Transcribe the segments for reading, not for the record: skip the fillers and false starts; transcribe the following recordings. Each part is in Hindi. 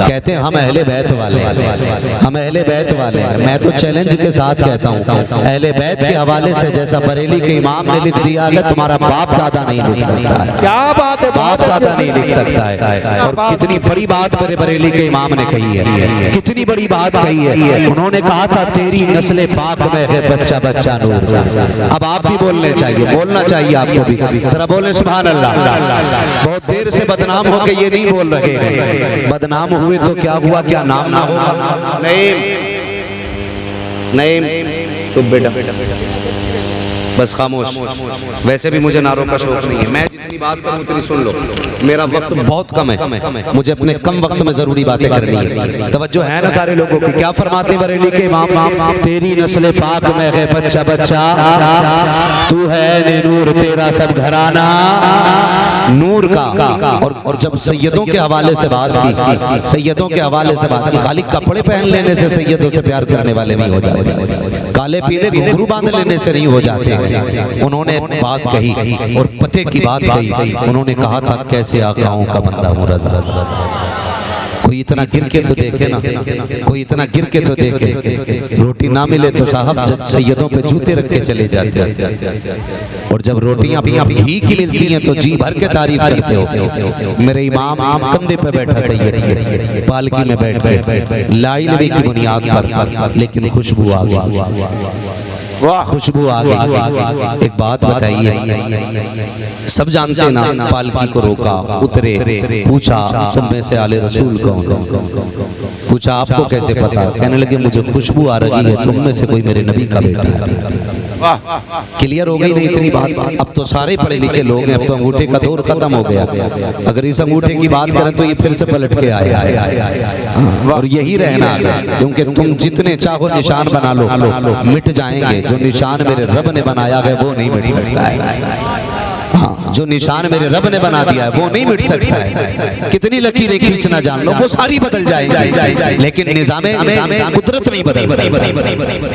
कहते हैं हम अहले बैत वाले हैं, हम अहले बैत वाले हैं। मैं तो चैलेंज के साथ कहता हूँ, अहले बैत के हवाले से जैसा बरेली के इमाम ने लिख दिया है, तुम्हारा बाप दादा नहीं लिख सकता है। क्या बात है, बाप दादा नहीं लिख सकता है। और कितनी बड़ी बात मेरे बरेली के इमाम ने कही है, कितनी बड़ी बात कही है। उन्होंने कहा था तेरी नस्ल पाक में है बच्चा बच्चा नूर का। अब आप भी बोलने चाहिए, बोलना चाहिए आपको भी, जरा बोले सुभान अल्लाह। बहुत देर से बदनाम होके ये नहीं बोल रहे हैं, बदनाम हुए तो क्या हुआ, क्या नाम ना होगा। नहीं चुप बेटा, बस खामोश। वैसे भी मुझे नारों का शौक नहीं है, मैं जितनी बात करूं उतनी सुन लो। मेरा वक्त बहुत कम है, मुझे अपने कम वक्त में जरूरी बातें करनी है। तवज्जो है ना सारे लोगों की। क्या फरमाते बरेली के इमाम, तेरी नस्ल पाक में है बच्चा बच्चा, तू है नूर तेरा सब घराना नूर का। और जब सैयदों के हवाले से बात की, सैयदों के हवाले से बात की, खाली कपड़े पहन लेने से सैयदों से प्यार करने वाले नहीं हो जाते, काले पीले घुंघरू बांध लेने से नहीं हो जाते। उन्होंने बात कही और पते की बात कही। उन्होंने कहा था कैसे आकाओं का बंदा हूं रज़ा। कोई इतना गिर के तो देखे ना, कोई इतना गिर के तो देखे। रोटी ना मिले तो साहब सैयदों पे जूते रख के चले जाते हैं, और जब रोटियां घी की मिलती हैं तो जी भर के तारीफ करते हो। मेरे इमाम कंधे पे बैठा सैयद के, पालकी में बैठ के लाई नबी की बुनियाद पर, लेकिन खुशबू आ गई, वाह खुशबू आ गई। एक बात बताइए, सब जानते ना, पालकी को रोका, उतरे, पूछा तुम में से आले रसूल कौन? पूछा आपको कैसे पता? कहने लगे मुझे खुशबू आ रही है, तुम में से कोई मेरे नबी का बेटा है। क्लियर हो गई नहीं इतनी बात? अब तो सारे पढ़े लिखे लोग हैं, अब तो अंगूठे का दौर खत्म हो गया। अगर इस अंगूठे की बात करें तो ये फिर से पलट के आए, और यही रहना, क्योंकि तुम जितने चाहो निशान बना लो मिट जाएंगे। जो निशान मेरे रब ने बनाया है वो नहीं मिट सकता है। हाँ, जो निशान मेरे रब ने बना दिया है वो नहीं मिट सकता है। कितनी लकीरें खींचना जान लो, वो सारी बदल जाएंगी, लेकिन निजामे कुदरत नहीं बदल सकता,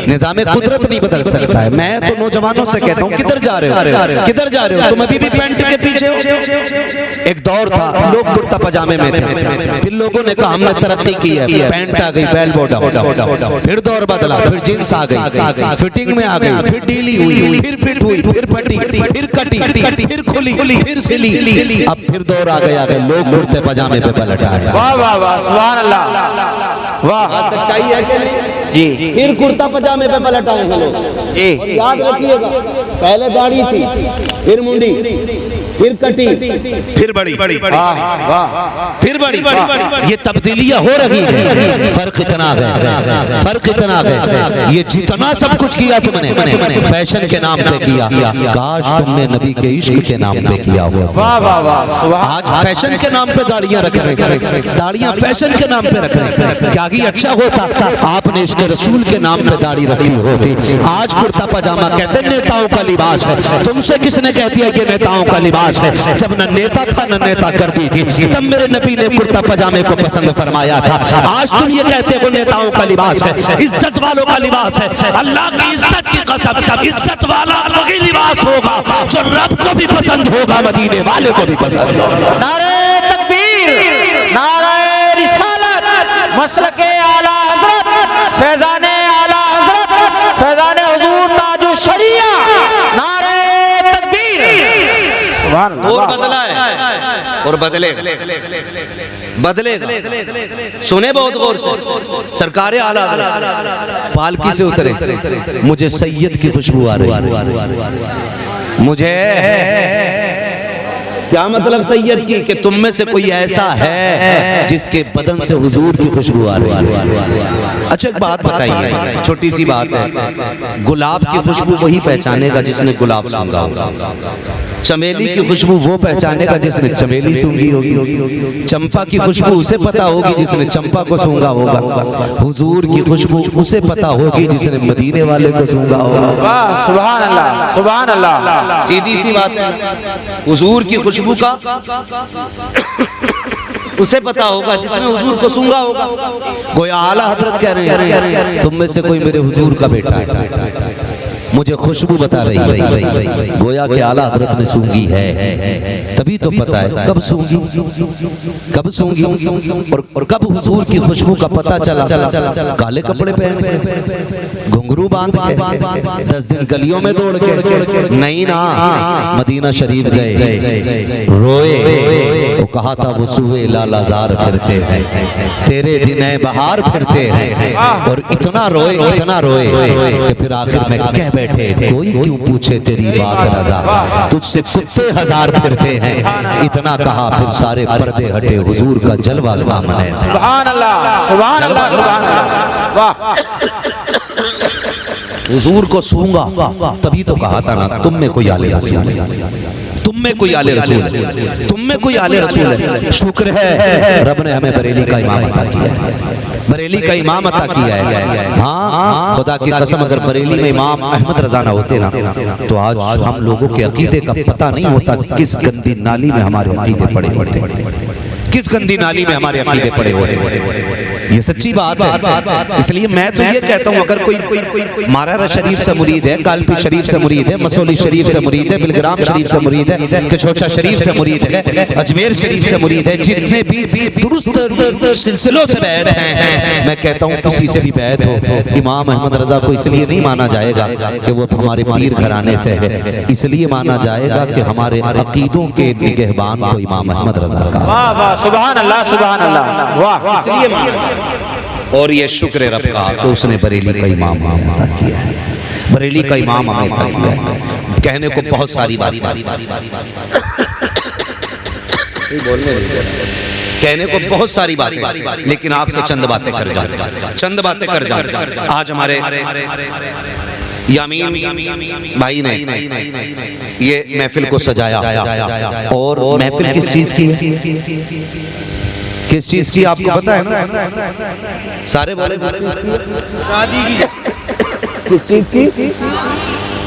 निजामे कुदरत नहीं बदल सकता है। मैं तो नौजवानों से कहता हूँ, किधर जा रहे हो, किधर जा रहे हो? तुम अभी भी पैंट के पीछे हो। एक दौर था लोग कुर्ता पजामे में थे, फिर लोगों ने कहा हमने तरक्की की है, पैंट आ गई, बेल बॉटम, फिर दौर बदला, फिर जींस आ गई, फिटिंग में आ गई, फिर ढीली हुई, फिर फिट हुई, फिर फटी, फिर कटी, फिर खुली, फिर सिली, अब फिर दौर आ गया, लोग कुर्ते पजामे पे पलट आए। वाह वाह वाह, सुभान अल्लाह, वाह सच्चाई है कि नहीं जी। फिर कुर्ता पजामे पे पलट आए हैं लोग जी। और याद रखिएगा, पहले दाढ़ी थी, फिर मुंडी, फिर कटी, फिर बड़ी, फिर बड़ी। ये तब्दीलियां हो रही है, फर्क इतना है, फर्क इतना है। ये जितना सब कुछ किया तुमने फैशन के नाम पे किया, काश तुमने नबी के इश्क के नाम पे किया हो। आज फैशन के नाम पे दाढ़ियां रख रहे, दाढ़ियां फैशन के नाम पे रख रहे। क्या ही अच्छा होता आपने इश्क रसूल के नाम पे दाढ़ी रखी होती। आज कुर्ता पजामा कहते नेताओं का लिबास है। तुमसे किसने कह दिया ये नेताओं का लिबास है? जब न नेता था न नेता करती थी, तब मेरे नबी ने कुर्ता पजामे को पसंद फरमाया था। आज तुम ये कहते हो नेताओं का लिबास है, इज्जत वालों का लिबास है। अल्लाह की इज्जत की कसम, इज्जत वाला वही लिबास होगा जो रब को भी पसंद होगा, मदीने वाले को भी पसंद होगा। नारे तकबीर, नारे रिसालत, मसलके आला हजरत, फैजाने आला हजरत, फैजाने हुजूर ताजु शरिया, नारे तकबीर। दौर बदला है और बदलेगा, बदलेगा। सुने बहुत गौर से, सरकारे आला हज़रत पालकी से उतरे, मुझे सैयद की खुशबू आ रही, मुझे क्या मतलब सैयद की? कि तुम में से कोई ऐसा है जिसके बदन से हुजूर की खुशबू आ रही है। अच्छा एक बात बताइए, छोटी सी बात है, गुलाब की खुशबू वही पहचानेगा जिसने गुलाब सूंघा होगा, चमेली की खुशबू वो पहचानेगा जिसने चमेली सूंघी होगी, चंपा की खुशबू उसे पता होगी जिसने चंपा को सूंघा होगा, हुजूर की खुशबू उसे पता होगी जिसने मदीने वाले को सूंघा होगा। वाह सुभान अल्लाह, सुभान अल्लाह। सीधी सी बात है, हुजूर की खुशबू का उसे पता होगा जिसने हुजूर को सूंघा होगा। गोया आला हजरत कह रहे हैं तुम में से कोई मेरे हुजूर का बेटा है। मुझे खुशबू बता रही है, गोया के आला हजरत ने सूंघी है, तभी तो पता है कब सूंघी, कब सूंघी और कब हुजूर की खुशबू का पता चला। काले कपड़े पहन के, घुंघरू बांध के, 10 दिन गलियों में दौड़ के नहीं ना, मदीना शरीफ गए, रोए, वो कहा था वो सुए लालाजार फिरते हैं, तेरे दिन बहार फिरते हैं, और इतना रोए कि फिर आखिर में कह बैठे, कोई क्यों पूछे तेरी बात रजा, तुझसे कुत्ते हजार फिरते हैं। इतना कहा फिर सारे पर्दे हटे, हुजूर का जलवा सामने था। सुभान अल्लाह, सुभान अल्लाह, सुभान अल्लाह, वाह। हुजूर को सूंगा तभी तो कहा था ना, तुम में कोई आले रसूल है, तुम में कोई आले रसूल है, तुम में कोई आले रसूल है। शुक्र है रब ने हमें बरेली का इमाम अता किया है, बरेली का इमाम अता किया है। हाँ खुदा की कसम, अगर बरेली में इमाम अहमद रजा ना होते ना, तो आज हम लोगों के अकीदे का पता नहीं होता किस गंदी नाली में हमारे अकीदे पड़े होते, किस गंदी नाली में हमारे अकीदे पड़े होते। ये सच्ची बात है। इसलिए मैं तो ये कहता हूँ, अगर कोई मारारा शरीफ से मुरीद है, कालपी शरीफ से मुरीद है, मसौली शरीफ से मुरीद है, बिलग्राम शरीफ से मुरीद है, कछोचा शरीफ से मुरीद है, अजमेर शरीफ से मुरीद है, जितने भी दुरुस्त सिलसिलों से बैत हैं, मैं कहता हूँ किसी से भी बैत हो, इमाम अहमद रजा को इसलिए नहीं माना जाएगा कि वो हमारे पीर घराने से है, इसलिए माना जाएगा कि हमारे अकीदों के निगहबान को इमाम अहमद रजा का। वाह वाह, सुभान अल्लाह, सुभान अल्लाह, वाह। इसलिए माना, और ये शुक्र है रब का कि उसने बरेली का इमाम हमें अता किया है, बरेली का इमाम हमें अता किया है। कहने को बहुत सारी बातें, कहने को बहुत सारी बातें, लेकिन आपसे चंद बातें कर जाए, चंद बातें कर जाए। आज हमारे यामीन भाई ने ये महफिल को सजाया, और महफिल किस चीज की है, किस चीज की आपको पता है ना? सारे बोले शादी की। किस चीज की?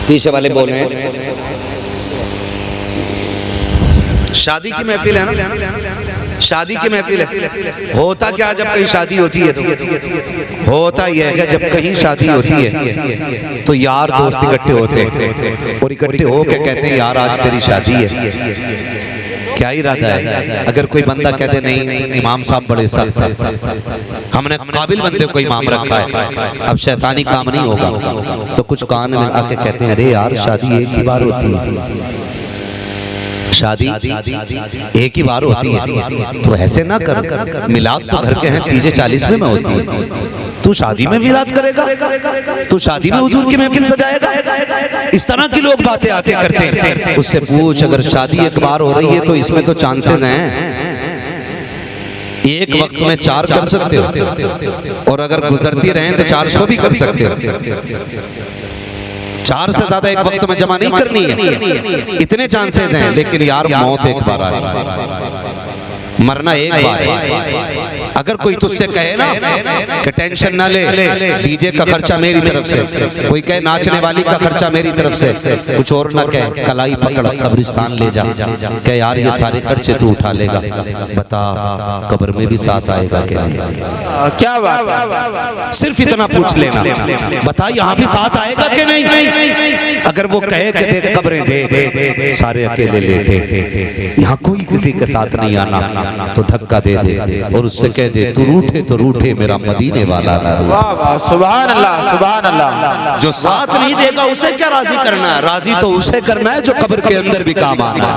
पीछे वाले बोल रहे हैं शादी की महफिल है ना, शादी की महफिल है। होता क्या जब कहीं शादी होती है, तो होता यह है कि जब कहीं शादी होती है तो यार दोस्त इकट्ठे होते हैं, और इकट्ठे होके कहते हैं यार आज तेरी शादी है, क्या इरादा है? अगर कोई बंदा कहते नहीं इमाम साहब बड़े सख्त हैं, हमने काबिल बंदे को इमाम रखा है, अब शैतानी काम नहीं होगा, तो कुछ कान में आके कहते हैं अरे यार शादी एक ही बार होती है, शादी एक ही बार होती है, तो ऐसे ना कर, मिलाद तो घर के हैं 30-40वें में होती है, तू शादी में मिलाद करेगा, तू शादी में हुजूर की महफिल सजाएगा? इस तरह की लोग बातें आके करते हैं। उससे पूछ, अगर शादी एक बार हो रही है तो इसमें तो चांसेस हैं, एक वक्त में 4 कर सकते हो, और अगर गुजरती रहें तो 400 भी कर सकते हो। 4 से ज्यादा एक वक्त में जमा नहीं करनी है, इतने चांसेस हैं। लेकिन यार मौत एक बार आ रही है, मरना एक बार है। अगर कोई तुझसे कहे ना कि टेंशन ना ले, डीजे का खर्चा मेरी तरफ से, कोई कहे नाचने वाली का खर्चा मेरी तरफ से, कुछ और ना कहे, कलाई पकड़ कब्रिस्तान ले जा, कहे यार ये सारे खर्चे तू उठा लेगा, बता कब्र में भी साथ आएगा कि नहीं? क्या बात, सिर्फ इतना पूछ लेना, बता यहाँ भी साथ आएगा कि नहीं? अगर वो कहे कि देख कब्रें देख सारे अकेले लेटे, यहाँ कोई किसी के साथ नहीं आना, तो धक्का दे दे और उससे कह दे तू रूठे तो रूठे मेरा मदीने वाला ना रूठे। वाह वाह, सुभान अल्लाह, सुभान अल्लाह। जो साथ नहीं देगा उसे क्या राजी करना है? राजी तो उसे करना है जो कब्र के अंदर भी काम आना है।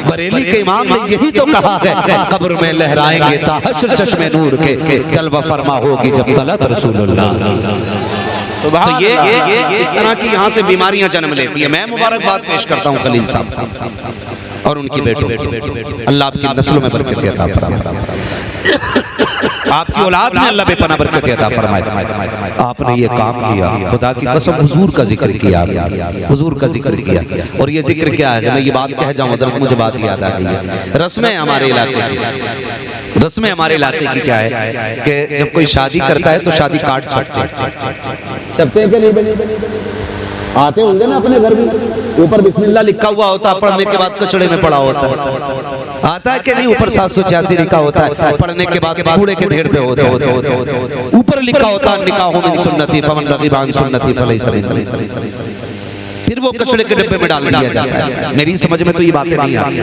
बरेली के इमाम ने यही तो कहा है, कब्र में लहराएंगे ताहशर चश्मे नूर के, जलवा फरमा होगी जब तलत रसूलुल्लाह की। तो ये इस तरह की यहाँ से बीमारियां जन्म लेती है। मैं मुबारकबाद पेश करता हूँ खलील साहब और उनकी बेटों, अल्लाह आपकी नस्लों में बरकत अता फरमाए, आपकी औलाद में अल्लाह बेपनाह बरकत अता फरमाए। आपने ये काम किया, खुदा की कसम हुजूर का जिक्र किया, हुजूर का जिक्र किया। और ये जिक्र क्या है, मैं ये बात कह जाऊं हज़रत, मुझे बात याद आ गई है। रस्में हमारे इलाके की, रस्में हमारे इलाके की क्या है कि जब कोई शादी करता है तो शादी कार्ड छपते हैं कि नहीं? आते होंगे ना अपने घर भी, ऊपर बिस्मिल्लाह लिखा हुआ होता है, पढ़ने के बाद कचड़े में पड़ा होता है। आता है कि नहीं? ऊपर 786 लिखा होता है, पढ़ने के बाद कूड़े के ढेर पे होता है। ऊपर लिखा होता है निकाह मिन सुन्नती फमन रग़िब अन सुन्नती फलैसा मिन्नी। फिर वो कचड़े के डिब्बे में डाल दिया जाता है। मेरी समझ में तो ये बातें नहीं आती,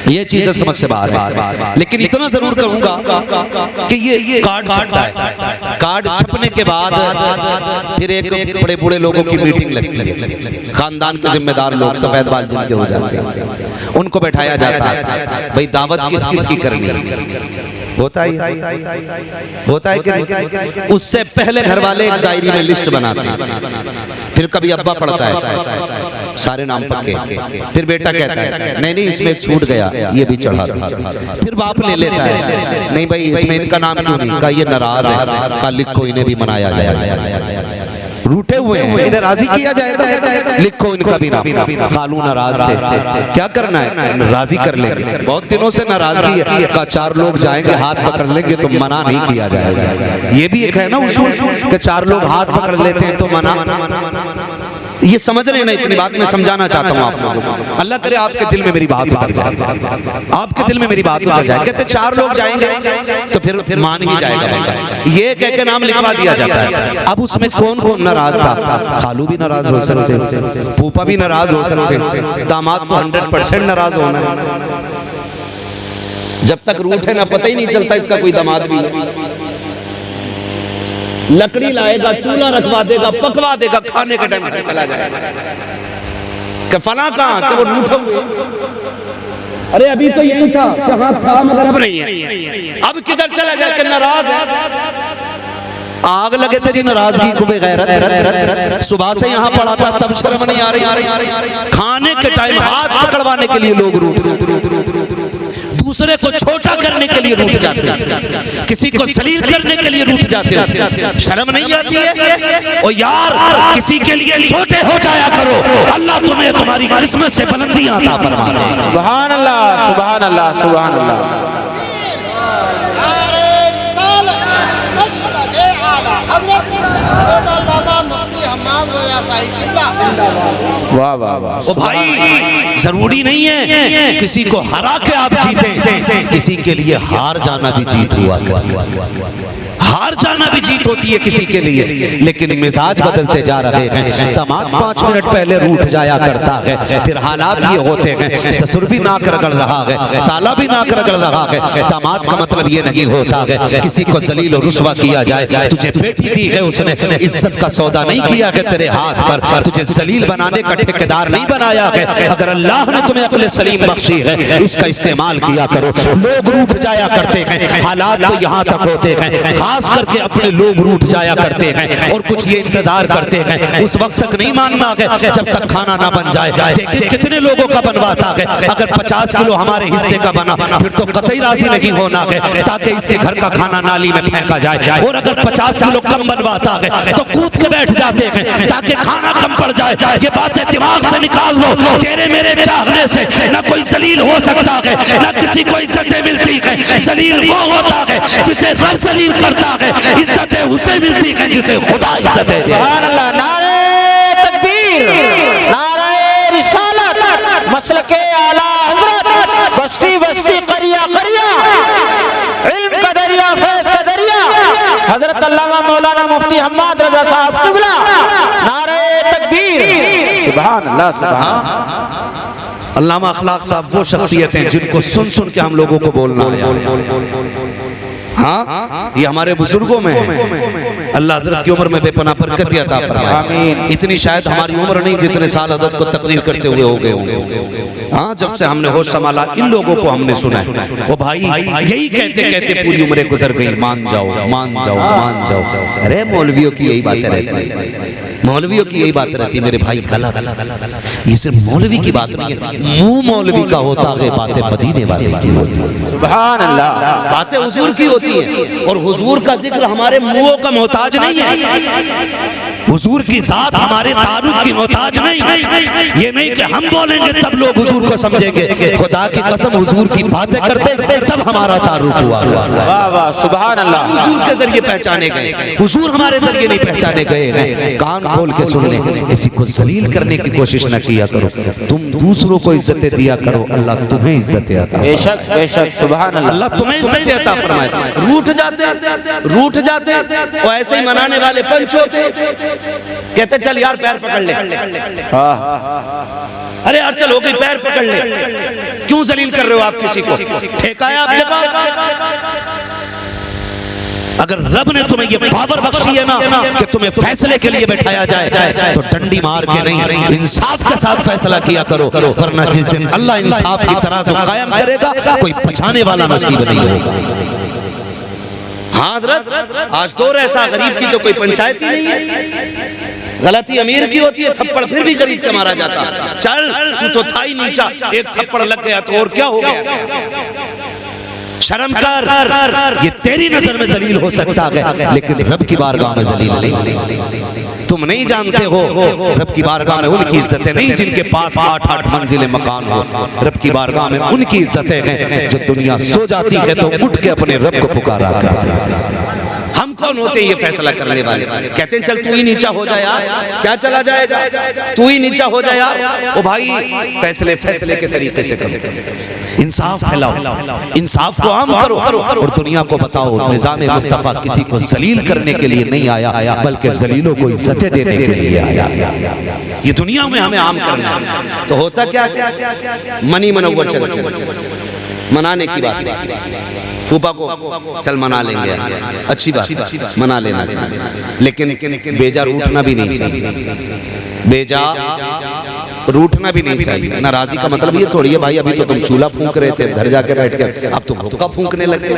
ये चीजें समझ से बाहर है। लेकिन इतना जरूर करूंगा कि ये कार्ड छपता है, कार्ड छपने के बाद फिर एक बड़े बूढ़े लोगों की मीटिंग लगती है, खानदान के जिम्मेदार लोग सफेद बाल जिनके हो जाते हैं, उनको बैठाया जाता है, भाई दावत किस किस की करनी है, होता है कि नहीं? उससे पहले घर वाले एक डायरी में लिस्ट बनाते हैं, फिर कभी अब्बा पढ़ता है सारे नाम पक्के, फिर बेटा कहता है नहीं नहीं इसमें छूट गया ये भी चढ़ा दो, फिर बाप ले लेता है नहीं भाई इसमें इनका नाम क्यों नहीं, का ये नाराज है, का लिखो इन्हें भी मनाया जाएगा, रूठे हुए हैं इन्हें राजी किया जाएगा, लिखो इनका भी नाम, खालू नाराज थे क्या करना है राजी कर लेंगे, बहुत दिनों से नाराजगी है, का 4 लोग जाएंगे हाथ पकड़ लेंगे तो मना नहीं किया जाएगा, ये भी एक है ना उसूल कि 4 लोग हाथ पकड़ लेते हैं तो मना, ये समझ रहे हैं ना, इतनी बात मैं समझाना चाहता हूँ आप लोगों को, अल्लाह करे आपके दिल में मेरी बात उतर जाए, आपके दिल में मेरी बात उतर जाए, कहते 4 लोग जाएंगे तो फिर मान ही जाएगा बंदा, ये कह के नाम लिखवा दिया जाता है। अब उसमें कौन कौन नाराज था, खालू भी नाराज हो सकते, फूफा भी नाराज हो सकते, दामाद तो 100% नाराज होना है, जब तक रूठ है ना पता ही नहीं चलता इसका कोई दामाद भी है, लकड़ी लाएगा, चूल्हा रखवा देगा, पकवा देगा, खाने के टाइम घर चला जाएगा, कि फला कहाँ कि वो रूठा हुए, अरे अभी तो यही था, कहाँ था मगर अब नहीं है, अब किधर चला गया कि नाराज है, आग लगे तेरी नाराजगी को बेगैरत, सुबह से यहाँ पड़ा था तब शर्म नहीं आ रही, खाने के टाइम हाथ पकड़वाने के लिए लोग रूठ, दूसरे को छोटा करने के लिए रूठ जाते हैं, किसी को जलील करने के लिए रूठ जाते हैं, शर्म नहीं आती है? ओ यार किसी के लिए छोटे हो जाया करो, अल्लाह तुम्हें तुम्हारी किस्मत से बुलंदी अता फरमा दे। सुभान अल्लाह सुभान अल्लाह सुभान अल्लाह। वाह वाह वाह। ओ भाई जरूरी नहीं है किसी को हरा के आप जीते, किसी के लिए हार जाना भी जीत हुआ करती है, हार जाना भी जीत होती है किसी के लिए, लेकिन मिजाज बदलते जा रहे हैं, दामाद 5 मिनट पहले रूठ जाया करता है, फिर हालात ये होते हैं, ससुर भी नाक रगड़ रहा है, साला भी नाक रगड़ रहा है, दामाद का मतलब ये नहीं होता है किसी को जलील और रुस्वा किया जाए, तुझे बेटी दी है उसने इज्जत का सौदा नहीं किया है तेरे हाथ पर, तुझे जलील बनाने का ठेकेदार नहीं बनाया है, अगर अल्लाह ने तुम्हें अक्ल सलीम बख्शी है इसका इस्तेमाल किया करो। लोग रूठ जाया करते हैं, हालात तो यहाँ तक होते हैं, खास करके अपने लोग रूठ जाया करते हैं और कुछ ये इंतजार करते हैं उस वक्त तक नहीं मानना है जब तक खाना ना बन जाए। देखिए कितने लोगों का बनवाता है, अगर 50 किलो हमारे हिस्से का बना फिर तो कतई राजी नहीं होना है ताकि इसके घर का खाना नाली में फेंका जाए, और अगर 50 किलो कम बनवाता है तो कूद के बैठ जाते हैं ताकि खाना कम पड़ जाए। ये बातें दिमाग से निकाल लो, तेरे मेरे चाहने से न कोई जलील हो सकता है, न किसी को इज्जतें मिलती है। जलील वो होता है जिसे रब जलील करता है, इज्जतें उसे मिलती है जिसे खुदा इज्जतें दे। सुभान अल्लाह। नारे तकबीर, नारे रिसालत, मसलके आला हजरत, बस्ती बस्ती करिया करिया, इल्म का दरिया फैज़ का दरिया, हजरत अल्लामा मौलाना मुफ्ती हम्माद रजा साहब किबला। नारे तकबीर, सुभान अल्लाह सुभान। अल्लामा अखलाक साहब वो शख्सियत हैं जिनको सुन सुन के हम लोगों को बोलना है। हाँ ये हमारे बुजुर्गों में है, अल्लाह हजरत की उम्र में बेपनाह बरकत अता फरमाए। इतनी शायद हमारी उम्र नहीं जितने साल हजरत को तकरीर करते हुए हो गए होंगे। हाँ जब से हमने होश संभाला इन लोगों को हमने सुना है, वो भाई यही कहते कहते पूरी उम्रें गुजर गई, मान जाओ मान जाओ मान जाओ। अरे मौलवियों की यही बातें रहती है, मौलवियों की यही बात रहती है मेरे भाई, गलत। ये सिर्फ मौलवी की बात नहीं है, मुंह मौलवी का होता है, बातें मदीने वाले की होती है। सुभान अल्लाह। बातें हुजूर की होती है और हुजूर का जिक्र हमारे मुंहों का मोहताज नहीं है, हुजूर की जात हमारे तारुफ की मोहताज नहीं। ये नहीं कि हम बोलेंगे तब लोग हुजूर को समझेंगे, खुदा की कसम हुजूर की बातें करते तब हमारा तारुफ हुआ। वाह वाह सुभान अल्लाह। हुजूर के जरिए पहचाने गए, हुजूर हमारे जरिए नहीं पहचाने गए हैं। कान खोल के सुन ले, किसी को जलील करने की कोशिश न किया करो, तुम दूसरों को इज्जतें दिया करो, अल्लाह तुम्हें इज्जतें अता। बेशक बेशक सुभान अल्लाह। अल्लाह तुम्हें इज्जतें अता फरमाए। रूठ जाते और ऐसे ही मनाने वाले पंच होते, कहते चल यार पैर पकड़ ले, अरे यार चल हो गई पैर पकड़ ले। क्यों जलील कर रहे हो आप किसी को? ठेका है आपके पास? अगर रब ने तुम्हें ये पावर बख्शी है ना कि तुम्हें फैसले के लिए बैठाया जाए तो डंडी मार के नहीं, इंसाफ के साथ फैसला किया करो, वरना जिस दिन अल्लाह इंसाफ की तराजू कायम करेगा कोई बचाने वाला नसीब नहीं होगा। हाँ हज़रत, आज दौर ऐसा गरीब की तो कोई पंचायत ही नहीं है। गलती अमीर की होती है, थप्पड़ फिर भी गरीब का मारा जाता। चल तू तो था ही नीचा, एक थप्पड़ लग गया तो और क्या हो गया? शर्म कर, ये तेरी नजर में जलील हो सकता है लेकिन रब की बारगाह में जलील नहीं। तुम नहीं जानते हो रब की बारगाह में उनकी इज्जतें नहीं जिनके पास 8-8 मंजिलें मकान हो। रब की बारगाह में उनकी इज्जतें हैं जो दुनिया सो जाती है तो उठ के अपने रब को पुकारा करते हैं। हम कौन होते हैं ये फैसला करने वाले? कहते हैं चल तू ही नीचा हो जा यार, क्या चला जाएगा, तू ही नीचा हो जा यार। ओ भाई फैसले फैसले के तरीके से करो, इंसाफ फैलाओ, इंसाफ को आम करो और दुनिया को बताओ निज़ाम मुस्तफ़ा किसी को जलील करने के लिए नहीं आया बल्कि जलीलों को इज्जतें देने के लिए आया। ये दुनिया में हमें आम करना है। तो होता क्या, मनी मनोवर चलते मनाने की बात, फूफा को चल मना लेंगे, अच्छी बात मना लेना चाहिए, लेकिन बेजा रूठना भी नहीं चाहिए, बेजा रूठना भी नहीं चाहिए। नाराजी का मतलब ये थोड़ी है भाई अभी तो तुम चूल्हा फूंक रहे थे घर जाके बैठ कर, अब तुम हुक्का फूंकने लगे।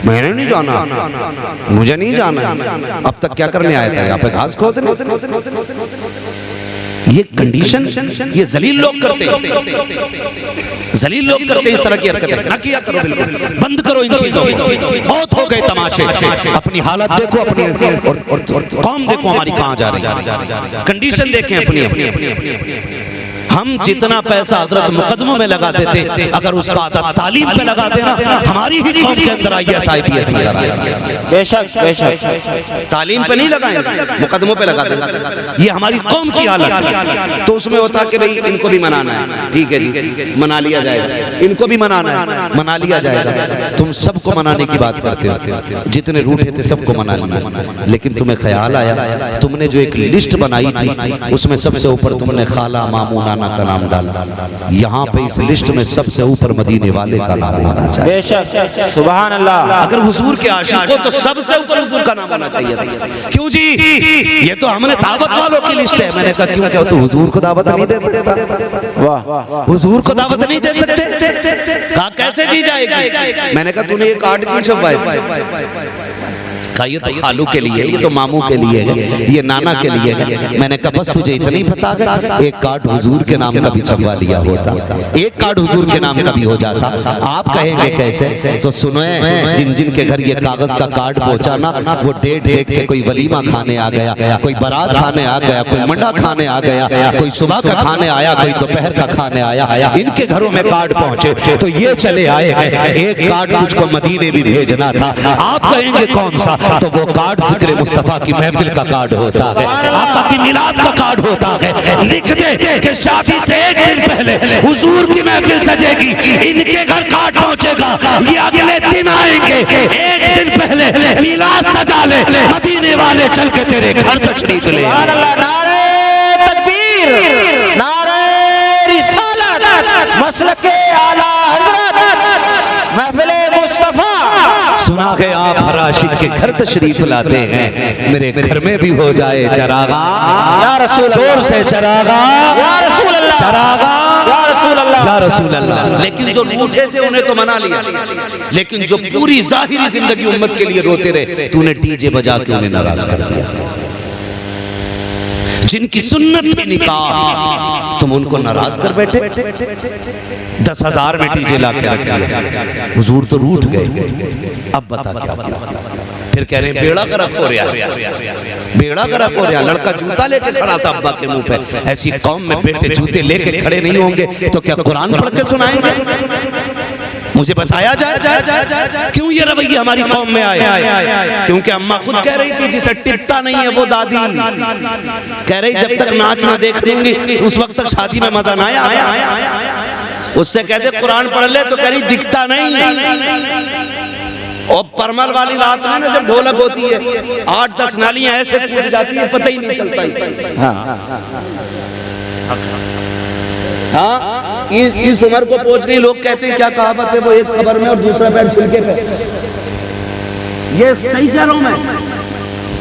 मैंने नहीं जाना, मुझे नहीं जाना, अब तक क्या करने आया था यहाँ पे? घास खोदने। ये कंडीशन ये जलील लोग करते हैं, जलील लोग करते हैं इस तरह की हरकतें। ना किया करो, बिल्कुल बंद करो इन चीजों को। बहुत हो गए तमाशे, अपनी हालत देखो, अपनी और कौम देखो हमारी कहाँ जा रही है, कंडीशन देखें अपनी। हम जितना पैसा हजरत मुकदमों में लगा देते अगर उसका आधा तालीम पे लगाते ना हमारी ही कौम के अंदर IAS IPS नजर आया। बेशक बेशक तालीम पे नहीं लगाएंगे, मुकदमों पे लगा देंगे। ये हमारी कौम की हालत है। तो उसमें होता कि भाई इनको भी मनाना है, ठीक है जी मना लिया जाएगा, इनको भी मनाना है, मना लिया जाएगा। तुम सबको मनाने की बात करते हो, जितने रूठे थे सबको मना लिया, लेकिन तुम्हें ख्याल आया तुमने जो एक लिस्ट बनाई थी उसमें सबसे ऊपर तुमने खाला मामू नाना का नाम डाला। यहाँ पे इस लिस्ट में सबसे ऊपर मदीने वाले का नाम होना चाहिए। बेशक, सुभान अल्लाह। अगर हुजूर के आशिक हो तो सबसे ऊपर हुजूर का नाम होना चाहिए। क्यों जी? ये तो हमने दावत वालों की लिस्ट है। मैंने कहा क्यों, क्या तो हुजूर को दावत नहीं दे सकता? वाह, हुजूर को दावत नहीं दे सकते? कहा कैसे दी जाएगी? मैंने कहा तूने ये कार्ड क्यों छपवाए? ये तो खालू के लिए, ये तो मामू के लिए है, ये नाना के लिए है। मैंने कहा बस तुझे इतना ही पता है, एक कार्ड हुजूर के नाम का भी छपवा लिया होता, एक कार्ड हुजूर के नाम का भी हो जाता। आप कहेंगे कैसे? तो सुनो, जिन जिन के घर ये कागज का कार्ड पहुंचा ना वो डेट देख के कोई वलीमा खाने आ गया, कोई बारात खाने आ गया, कोई मंडा खाने आ गया, कोई सुबह का खाने आया, कोई दोपहर का खाने आया। इनके घरों में कार्ड पहुंचे तो ये चले आए हैं, एक कार्ड तुझको मदीने भी भेजना था। आप कहेंगे कौन सा? तो वो कार्ड जिक्र मुस्तफा की महफिल का कार्ड होता है, आका की मिलाद का कार्ड होता है। लिख दे कि शादी से एक दिन पहले हुजूर की महफिल सजेगी, इनके घर कार्ड पहुंचेगा, ये अगले दिन आएंगे, एक दिन पहले मिलाद सजा ले, मदीने वाले चल के तेरे घर तशरीफ ले। नारे तकबीर, नारे रिसालत, मसलके आला हजरत, महफिल मुस्तफा। सुना है आप हर आशिक के घर तशरीफ लाते हैं, मेरे घर में भी हो जाए चरागा, या रसूल अल्लाह, जोर से चरागा, या रसूल अल्लाह, चरागा, या रसूल अल्लाह, या रसूल अल्लाह। लेकिन जो रूठे थे उन्हें तो मना लिया, लेकिन जो पूरी जाहिरी जिंदगी उम्मत के लिए रोते रहे तूने डीजे बजा के उन्हें नाराज कर दिया। जिनकी सुन्नत थी निकाह तुम उनको नाराज कर बैठे। 10,000 में डीजे ला के रख दिया, हुजूर तो रूठ गए। अब बता क्या? फिर कह रहे हैं बेड़ा गर्क हो रहा है, बेड़ा गर्क हो रहा है। लड़का जूता लेके खड़ा था अब्बा के मुंह पे। ऐसी कौम में बेटे जूते लेके खड़े नहीं होंगे तो क्या कुरान पढ़ के सुनाएंगे? मुझे बताया जाए क्यों ये रवैया हमारी कौम में आए? क्योंकि अम्मा खुद कह रही थी जिसे टिपता नहीं है वो दादी कह रही जब तक नाच ना देख लूंगी उस वक्त तक शादी में मजा ना आया। उससे कहते कुरान पढ़ ले तो कह रही दिखता नहीं। और परमल वाली रात में ना जब ढोलक होती है 8-10 नालियां ऐसे कूद जाती है, पता ही नहीं चलता इससे। हाँ, इस उम्र को पहुंच गई, लोग कहते हैं क्या कहावत है वो, एक कब्र में और दूसरा पैर छिलके पे। ये सही कह रहा हूं मैं,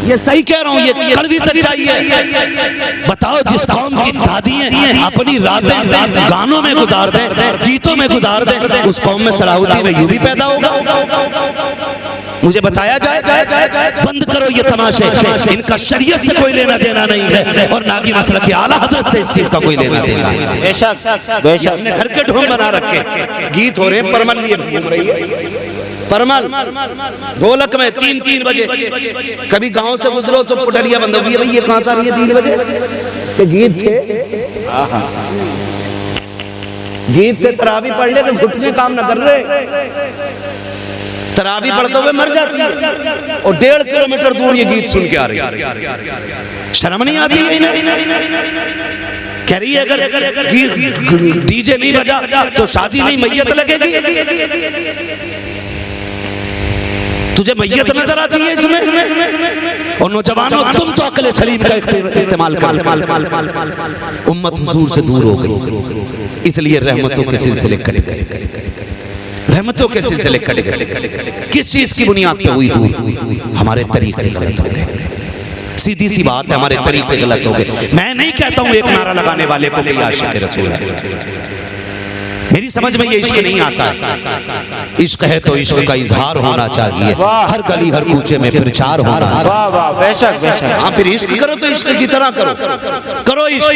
ये सही कह रहा हूं, ये कड़वी सच्चाई है। बताओ, जिस कौम की दादियां अपनी रातें गानों में गुजार दें, गीतों में गुजार दें, उस कौम में सलाहुद्दीन अय्यूबी पैदा होगा? मुझे बताया जाए। बंद करो ये तमाशे, इनका शरीयत से कोई लेना देना नहीं है और ना कि मसला के आला हजरत से इस चीज का कोई लेना देना है। बेशक बेशक, हमने घर के ढोंग बना रखे, गीत हो रहे हैं, परमल लिए घूम रही है, परमल ढोलक में 3-3 बजे। कभी गांव से गुजरो तो पुटलिया बंद हुई है, भाई ये कहां से आ रही है 3 बजे? तो गीत थे, गीत थे। तरावी पढ़ ले तो घुटने काम न कर रहे, तरावी पढ़ते हुए मर जाती है और 1.5 किलोमीटर दूर ये गीत सुन के आ रही है। शर्म नहीं आती है इन्हें? कह रही है अगर डीजे नहीं बजा तो शादी नहीं, मैयत लगेगी। तुझे मैयत नजर आती है इसमें? और नौजवानों, तुम तो अक्ल सलीम का इस्तेमाल कर। उम्मत हुजूर से दूर हो गई, इसलिए रहमतों के सिलसिले कट गए, रहमतों के सिलसिले कट गए। किस चीज की बुनियाद पे हुई दूर? हमारे तरीके गलत हो गए। सीधी सी बात है, हमारे तरीके गलत हो गए। मैं नहीं कहता हूं एक नारा लगाने वाले को कि आशिक रसूल है, मेरी समझ में ये इश्क नहीं आता है। इश्क है तो इश्क का इजहार होना चाहिए, हर गली हर कूचे में प्रचार होना चाहिए। बेशक बेशक। हाँ, फिर इश्क करो तो इश्क की तरह करो, करो इश्क।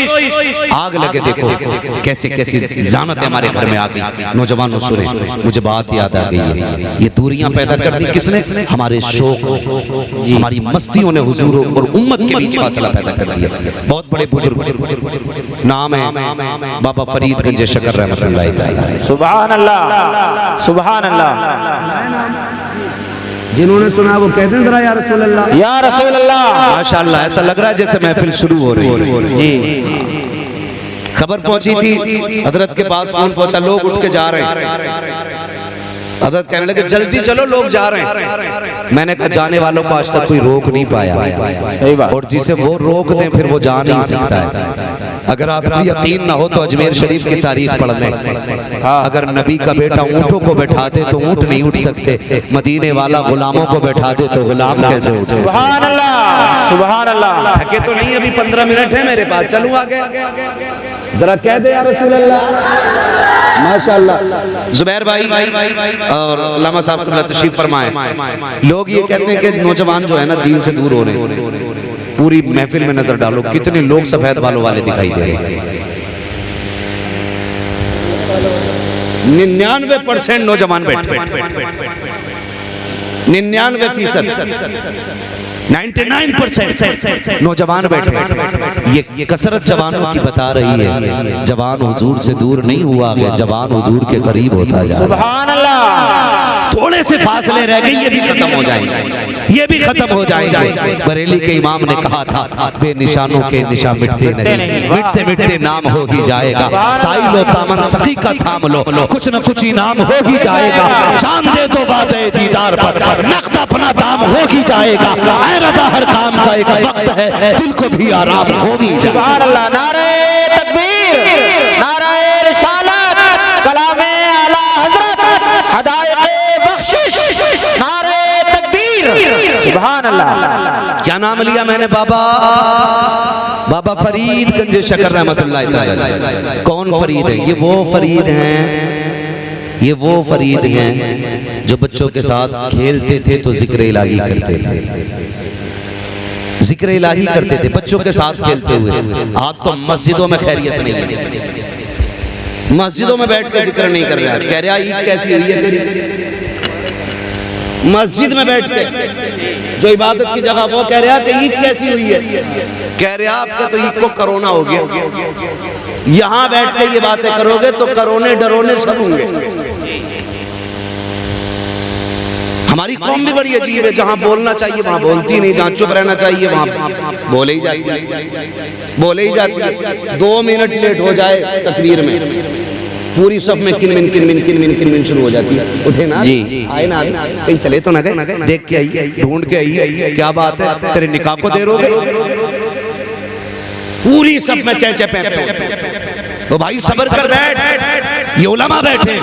आग लगे, देखो कैसे कैसी लानतें हमारे घर में आ गई। नौजवानों सुने, मुझे बात याद आ गई है, ये दूरियां पैदा कर दी किसने? हमारे शौक, हमारी मस्तियों ने हुजूर और उम्मत के बीच फासला पैदा कर दिया। बहुत बड़े बुजुर्ग, नाम है बाबा फरीद गंज शकर रहमतुल्लाह। सुभान अल्लाह, सुभान अल्लाह। जिन्होंने सुना वो कहते हैं जरा या रसूल अल्लाह, या रसूल अल्लाह। माशाअल्लाह, ऐसा लग रहा है जैसे महफिल शुरू हो रही है जी। खबर पहुंची थी, हजरत के पास फोन पहुंचा, लोग उठ के जा रहे हैं। हजरत कहने लगे जल्दी चलो, लोग जा रहे हैं। मैंने कहा जाने वालों को आज तक कोई रोक नहीं पाया, और जिसे वो रोक दें फिर वो जा नहीं सकता है। अगर आपको यकीन ना हो तो अजमेर शरीफ की तारीख पढ़ लें। अगर नबी का बेटा ऊँटों को बैठा दे तो ऊँट नहीं उठ सकते, मदीने वाला गुलामों को बैठा दे तो गुलाम कैसे उठ सकते? सुभान अल्लाह, सुभान अल्लाह। थके तो नहीं, अभी 15 मिनट है मेरे पास, चलूँ आगे? जरा कह दे या रसूल अल्लाह। माशाअल्लाह। जुबैर भाई और अल्लामा साहब तुल्लाह तशरीफ फरमाए। लोग ये कहते हैं कि नौजवान जो है ना दीन से दूर हो रहे हैं। पूरी महफिल में नजर डालो, कितने लोग सफेद बालों वाले दिखाई दे रहे हैं। 99% नौजवान बैठे, 99%, 99% नौजवान बैठे। ये कसरत जवानों की बता रही है, जवान हुजूर से दूर नहीं हुआ, जवान हुजूर के करीब होता जा रहा है। सुभान अल्लाह। थोड़े से फासले रह गए, ये भी खत्म हो जाएंगे, ये भी खत्म हो जाएंगे। बरेली के इमाम ने कहा था बेनिशानों के निशान मिटते नहीं, मिटते मिटते नाम हो ही जाएगा। साइलो तामन सखी का थाम लो, कुछ न कुछ इनाम हो ही जाएगा। जान दे तो वादे दीदार पर, नक़्द अपना दाम हो ही जाएगा। ऐ रज़ा हर काम का एक वक्त है, दिल को भी आराम हो ही जाएगा। सुभान अल्लाह। नारे तकबीर, नारे रिसालत, कलामे आला हजरत, हदायते बख्शिश, नारे तकबीर। सुभान अल्लाह। क्या नाम लिया मैंने? बाबा फरीद गंज शकर रहमतुल्लाह तआला। कौन फरीद है? ये वो फरीद हैं, ये वो फरीद हैं जो बच्चों के साथ खेलते थे तो जिक्र इलाही करते थे, जिक्र इलाही करते थे बच्चों के साथ खेलते हुए। आज तो मस्जिदों में खैरियत नहीं है, मस्जिदों में बैठ कर जिक्र नहीं कर रहे हैं। कह रहा ईद कैसी हुई है तेरी? मस्जिद में बैठ के जो इबादत की जगह, वो कह रहा कि ईद कैसी हुई है? कह रहे आपके तो ईद को कोरोना हो गया। यहाँ बैठ के ये बातें करोगे तो करोने डरोने सब होंगे। हमारी कौम भी बड़ी अजीब है, जहां बोलना चाहिए वहां बोलती नहीं, जहां चुप रहना चाहिए वहां बोले ही जाती है, बोले ही जाती है। 2 मिनट लेट हो जाए तकबीर में पूरी सफ में किनमिन शुरू हो जाती है। उठे ना जी। आए ना कहीं चले तो ना गए, देख के आइए, ढूंढ के आइए, क्या बात है, तेरे निकाह को देर हो गई। पूरी सब में चह चह तो भाई सब्र कर बैठ। ये उलमा बैठे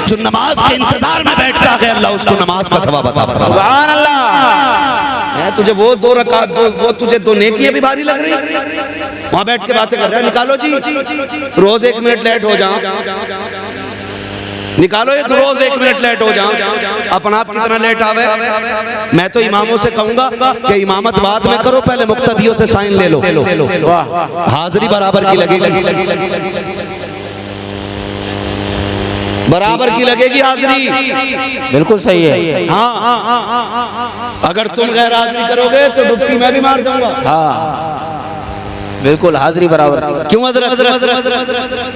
जो नमाज के इंतजार में बैठता है, अल्लाह उसको नमाज का सवाब अता फरमाए। सुभान अल्लाह। है तुझे वो 2 रकात वो तुझे 2 नेकियां भी भारी लग रही, वहां बैठ के बातें कर रहा है। निकालो जी, रोज 1 मिनट लेट हो जाओ, निकालो एक रोज 1 मिनट लेट हो जाओ, अपन आप कितना लेट आवे। मैं तो इमामों से कहूंगा कि इमामत बाद में करो, पहले मुक्तदियों से साइन ले लो, हाजिरी बराबर की लगेगी, बराबर की लगेगी हाजिरी। बिल्कुल सही है। हाँ, अगर तुम गैर हाजिरी करोगे तो डुबकी मैं भी मार जाऊंगा। हाँ बिल्कुल, हाजिरी बराबर। क्यों हजरत?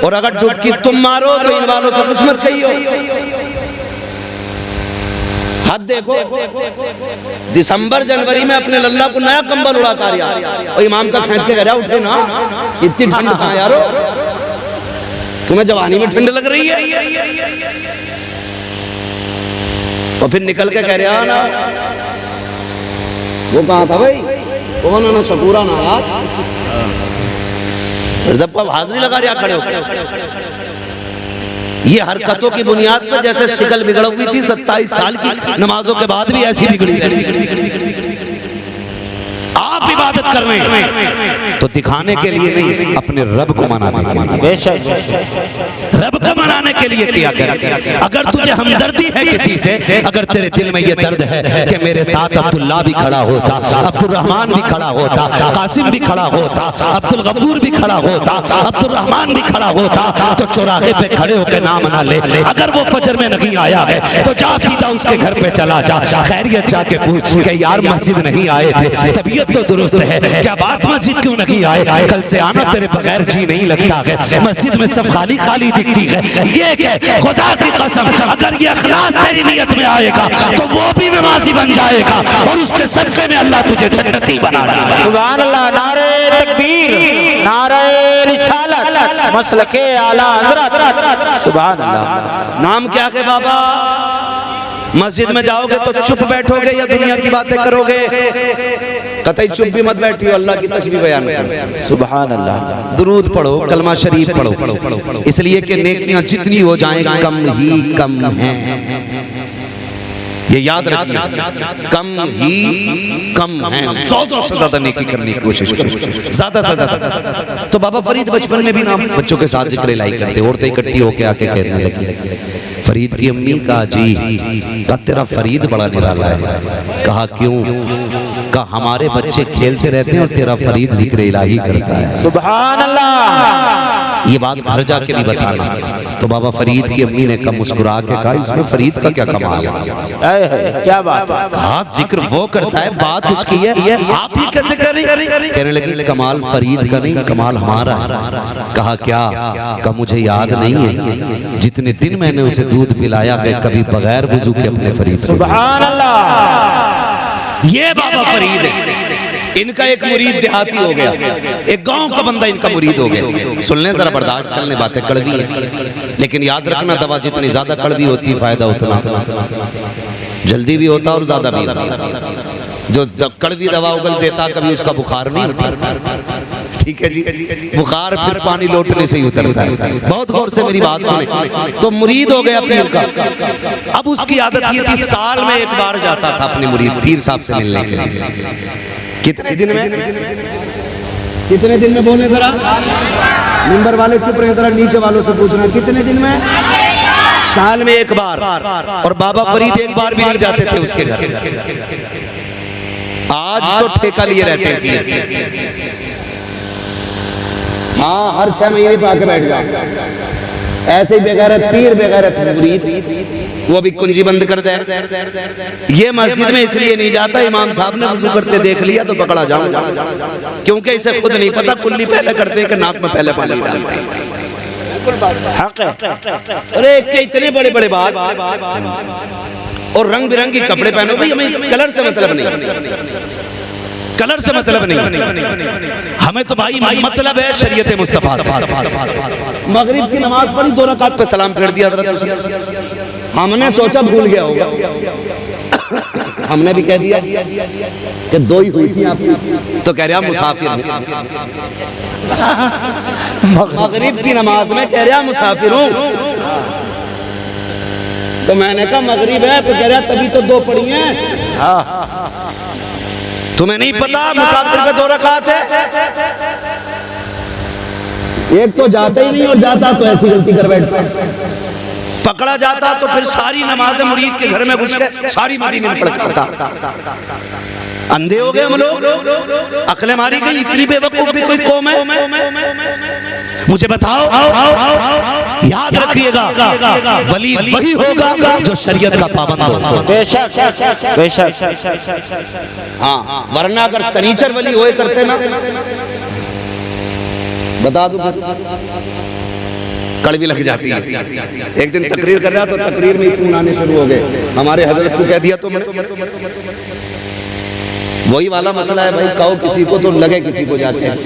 और अगर डुबकी तुम मारो तो इन वालों से कुछ मत कहियो। हद देखो, दिसंबर जनवरी में अपने लल्ला को नया कंबल उड़ा कर और इमाम का खींच के कह रहा उठे ना, इतनी ठंड कहाँ यारो, तुम्हें जवानी में ठंड लग रही है। और फिर निकल के कह रहा ना, वो कहाँ था भाई, वो ना शकूरा ना यार, जब कब हाजिरी लगा रहा खड़े होकर। ये हरकतों की बुनियाद पर जैसे शिकल बिगड़ हुई थी 27 साल की, नमाजों के बाद भी ऐसी बिगड़ी रहती है। आप इबादत कर रहे हैं तो दिखाने के लिए नहीं, अपने रब को मनाने के लिए। बेशक रब को मनाने के लिए किया कर। अगर तुझे हमदर्दी है किसी से, अगर तेरे दिल में ये दर्द है कि मेरे साथ अब्दुल्ला भी खड़ा होता, अब्दुल रहमान भी खड़ा होता, कासिम भी खड़ा होता, अब्दुल गफूर भी खड़ा होता, अब्दुल रहमान भी खड़ा होता, तो चौराहे पे खड़े होकर नाम मना ले। अगर वो फजर में नहीं आया है तो जा सीधा उसके घर पे चला जा, खैरियत जाके पूछ कि यार मस्जिद नहीं आए थे, तबीयत तो दुरुस्त है, क्या बात मस्जिद क्यों नहीं आए, कल से आना, तेरे बगैर जी नहीं लगता है, मस्जिद में सब खाली खाली दिखती है। ये कह खुदा की कसम, अगर ये इखलास तेरी नियत में आएगा तो वो भी नमाजी बन जाएगा और उसके सदके में अल्लाह तुझे जन्नती बना देगा। सुभान अल्लाह। नारे तकबीर, नारे रिसालत, मसलके आला हजरत। सुभान अल्लाह। नाम क्या है बाबा? मस्जिद में जाओगे तो चुप बैठोगे या दुनिया की बातें करोगे? कतई चुप भी मत बैठियो, अल्लाह की तस्बीह बयान करो। सुभान अल्लाह। दुरूद पढ़ो, कलमा शरीफ पढ़ो, इसलिए कि नेकियां जितनी हो जाएं कम ही कम हैं। ये याद रखिए, कम ही कम है। 100 से ज्यादा नेकी करने की कोशिश करो, ज्यादा से ज्यादा। तो बाबा फरीद बचपन में भी ना बच्चों के साथ जिक्र इलाही करते, औरतें इकट्ठी होके आके कहने लगी, फरीद की अम्मी का जी का तेरा फरीद बड़ा निराला है। कहा क्यों? कहा हमारे बच्चे खेलते रहते हैं और तेरा फरीद जिक्र इलाही करता है। सुभान अल्लाह। ये बात घर जाके भी बताना। तो बाबा फरीद की अम्मी ने कहा, मुस्कुरा के कहा, इसमें फरीद का क्या कमाल है? क्या बात है? कहा जिक्र वो करता है, बात उसकी है, आप ही कैसे कर रही? कहने लगी कमाल फरीद का नहीं, कमाल हमारा है। कहा क्या? कहा मुझे याद नहीं है जितने दिन मैंने उसे दूध पिलाया कि कभी बगैर वुजू के अपने फरीद। सुभान अल्लाह। ये बाबा फरीद है। इनका एक मुरीद देहाती हो गया, एक गांव का बंदा इनका मुरीद हो गया। सुनने जरा, बर्दाश्त करने, बातें कड़वी है, लेकिन याद रखना दवा जितनी ज्यादा कड़वी होती है फायदा उतना जल्दी भी होता और ज्यादा भी होता। जो कड़वी दवा उगल देता कभी उसका बुखार नहीं उतरता। ठीक है जी, बुखार फिर पानी लौटने से ही उतरता है। बहुत गौर से मेरी बात सुने। तो मुरीद हो गया पीर का। अब उसकी आदत ये थी, साल में एक बार जाता था अपने मुरीद पीर साहब से मिलने के लिए। कितने दिन में? कितने दिन में बोले जरा, नंबर वाले चुप रहे, जरा नीचे वालों से पूछना कितने दिन में? साल में एक बार। और बाबा फरीद एक बार भी नहीं जाते थे उसके घर। आज तो ठेका लिए रहते हैं पीर। हाँ, हर 6 महीने पे आके बैठ जाओ। ऐसे ही बेगैरत पीर, बेगैरत मुरीद, वो भी कुंजी बंद कर दे। ये मस्जिद में इसलिए नहीं जाता, इमाम साहब ने वुजू करते देख लिया तो पकड़ा जाऊंगा, क्योंकि इसे खुद नहीं पता कुल्ली पहले करते हैं कि नाक में पहले पानी डालते हैं। अरे के इतने बड़े बड़े बाल और रंग बिरंगी कपड़े पहनो, भाई हमें कलर से मतलब नहीं। कलर से मतलब नहीं, हमें तो भाई मतलब है शरीयत मुस्तफा से। मगरिब की नमाज पढ़ी, 2 रकात पे सलाम कर दिया हज़रत उसने। हमने सोचा भूल गया होगा, हमने भी कह दिया कि 2 ही हुई थी आप, तो कह रहा मुसाफिर हूं। मगरिब की नमाज में कह रहा मुसाफिर हूं, तो मैंने कहा मगरिब है, तो कह रहा तभी तो 2 पढ़ी हैं। तुम्हें नहीं पता मुसाफिर पे 2 रकात है? एक तो जाता ही नहीं, और जाता तो ऐसी गलती कर बैठता, पकड़ा जाता तो फिर सारी नमाज़ें मुरीद के घर में घुस के सारी मदीने में पढ़ता। अंधे हो गए हम लोग, अकल मारी गई, इतनी बेवकूफ भी कोई कौम है? मुझे बताओ, याद रखिएगा, वली वही होगा जो शरीयत का पाबंद हो। बेशक बेशक। हाँ, वरना अगर सनीचर वली होए करते ना, बता दो, कड़वी लग जाती है। एक दिन तकरीर कर रहा तो तकरीर में ही फोन आने शुरू हो गए, हमारे हजरत को कह दिया तो मैंने। वही वाला मसला है भाई, कहो किसी को तो लगे किसी को जाते हैं।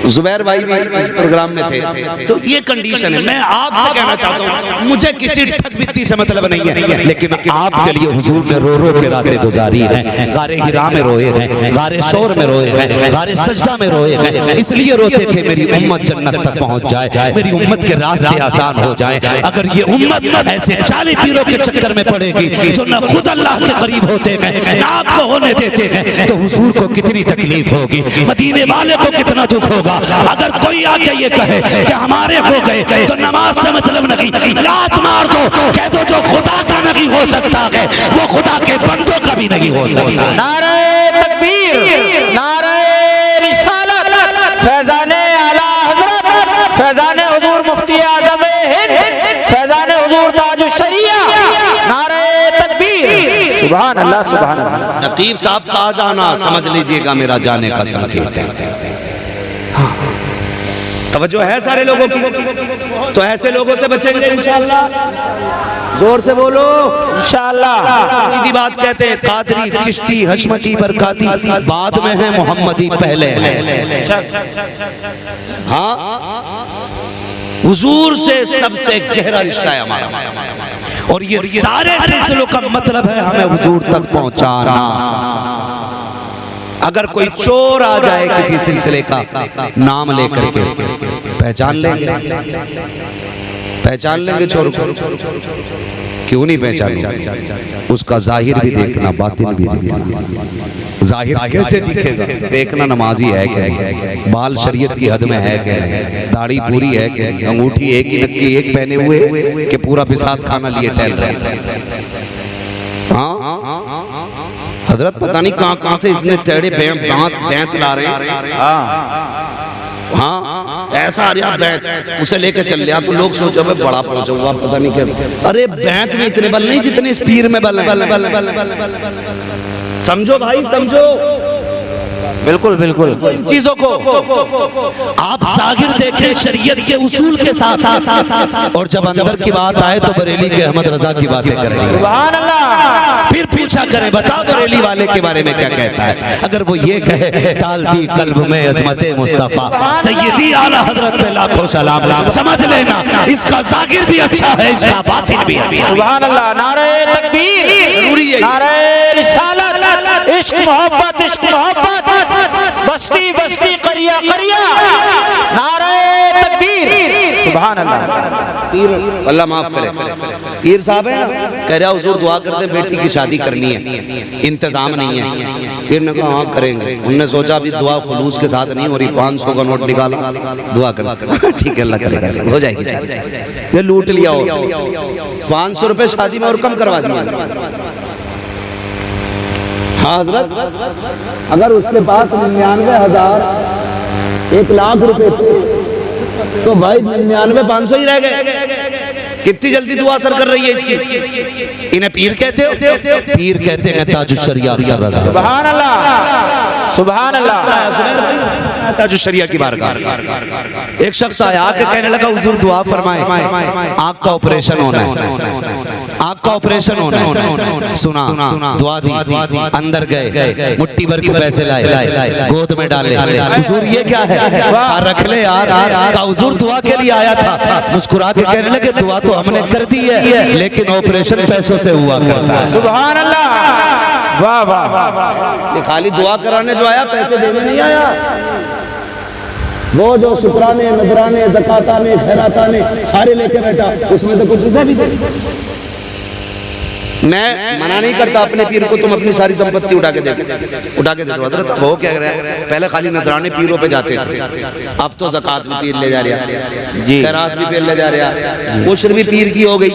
जुबैर भाई भी इस प्रोग्राम में थे, तो ये कंडीशन है। मैं आपसे कहना चाहता हूँ, मुझे किसी ठग बित्ती से मतलब नहीं है, लेकिन आपके लिए हुजूर ने रो रो के रातें गुजारी हैं, गारे हिरा में रोए हैं, गारे शोर में रोए हैं, गारे सजदा में रोए हैं, इसलिए रोते थे मेरी उम्मत जन्नत तक पहुंच जाए, मेरी उम्मत के रास्ते आसान हो जाए। अगर ये उम्मत ऐसे 40 पीरों के चक्कर में पड़ेगी जो न खुद अल्लाह के करीब होते हैं न आपको होने देते हैं, तो हुजूर को कितनी तकलीफ होगी, मदीने वाले को कितना दुख होगा। अगर कोई आके ये कहे कि हमारे हो गए तो नमाज से मतलब नहीं, लात मार दो, कह दो जो खुदा का नहीं हो सकता है वो खुदा के बंदों का भी नहीं हो सकता। नारे तकबीर, नारे रिसालत, फैजाने आला हजरत, फैजाने हुजूर मुफ्ती आजम हिंद, फैजाने हुजूर ताजुश शरिया, नारे तकबीर, सुभान अल्लाह सुभान अल्लाह। नकीब साहब का आ जाना समझ लीजिएगा मेरा जाने का संकेत है। तवज्जो है सारे लोगों की, तो ऐसे लोगों से बचेंगे इंशाअल्लाह। जोर से बोलो इंशाअल्लाह। सीधी बात कहते हैं, कादरी चिश्ती हशमती बरकाती बाद में है, मोहम्मदी पहले है। हाँ, हुजूर से सबसे गहरा रिश्ता है हमारा, और ये सारे सिलसिलों का मतलब है हमें हुजूर तक पहुंचाना। अगर कोई चोर आ जाए किसी सिलसिले का नाम लेकर के, पहचान लेंगे, पहचान लेंगे चोर को, क्यों नहीं पहचानेंगे? उसका जाहिर भी देखना, बातिन भी देखना। जाहिर कैसे दिखेगा? देखना नमाजी है कि नहीं, बाल शरीयत की हद में है कि नहीं, दाढ़ी पूरी है कि नहीं, अंगूठी एक ही नक्की एक पहने हुए कि पूरा बिसात खाना लिए टहल रहे। हाँ, हजरत पता नहीं कहाँ कहाँ से इसने टेढ़े बैंत ला रहे हैं। हाँ, ऐसा आ रहा बैंत, उसे लेके चल लिया तो लोग सोचो भाई बड़ा पहुंचा हुआ, पता नहीं क्या। अरे बैंत में इतने बल नहीं जितने इस पीर में बल हैं। समझो भाई, समझो। बिल्कुल बिल्कुल। चीजों को आप जाहिर देखें शरीयत के उसूल के साथ, और जब अंदर की बात आए तो बरेली के अहमद रजा की बातें करें। सुभान अल्लाह। फिर पूछा करें, बताओ बरेली वाले के बारे में क्या कहता है। अगर वो ये कहे डाल दी कल्ब में अजमते मुस्तफा सैयदी आला हजरत पे लाखों सलाम, समझ लेना इसका जाहिर भी अच्छा है, इसका बातिन भी अच्छा। सुभान अल्लाह। नारे तकबीर, जरूरी है। नारे रिसालत, इश्क मोहब्बत, इश्क मोहब्बत, बस्ती बस्ती करिया करिया, नारे तकबीर, सुभान अल्लाह। पीर अल्लाह माफ करे, पीर साहब है ना, कह रहा हुजूर दुआ करते बेटी की शादी करनी है, इंतजाम नहीं है। पीर ने कहा हाँ करेंगे। उनने सोचा अभी दुआ खुलूस के साथ नहीं हो रही, 500 का नोट निकाला, दुआ कर। ठीक है अल्लाह करेगा, हो जाएगी शादी। ये लूट लिया हो 500 रुपए शादी में और कम करवा दिया। हाँ हजरत, अगर उसके पास 99,000 1,00,000 रुपए थे तो भाई 99 500 ही रह गए। कितनी जल्दी दुआ असर कर रही है इसकी। इन्हें पीर कहते हो? पीर कहते हैं ताजुश शरिया। सुभान अल्लाह, सुभान अल्लाह। आया था जो शरिया की बारगाह। एक शख्स आया आके कहने लगा हुजूर दुआ फरमाए, आँख का ऑपरेशन होना है, आँख का ऑपरेशन होना है। सुना, दुआ दी, अंदर गए, मुट्ठी भर के पैसे लाए, गोद में डाले। हुजूर ये क्या है? रख ले यार। का हुजूर दुआ के लिए आया था। मुस्कुरा के कहने लगे दुआ तो हमने कर दी है, लेकिन ऑपरेशन पैसों से हुआ करता है। सुभान अल्लाह, वाह वाह। ये खाली दुआ कराने जो आया, पैसे देने नहीं आया। वो जो शुक्राने, नजराने, ज़काताने, खैराताने सारे लेके बैठा, उसमें से कुछ उसे भी दे। मैं मना नहीं करता अपने पीर को तुम अपनी सारी संपत्ति उठा के दे दो हजरत। अब वो क्या कह रहा है, पहले खाली नजराने पीरों पे जाते थे, अब तो ज़कात भी पीर ले जा रहा, खैरात भी पीर ले जा रहा, उश्र भी पीर की हो गई,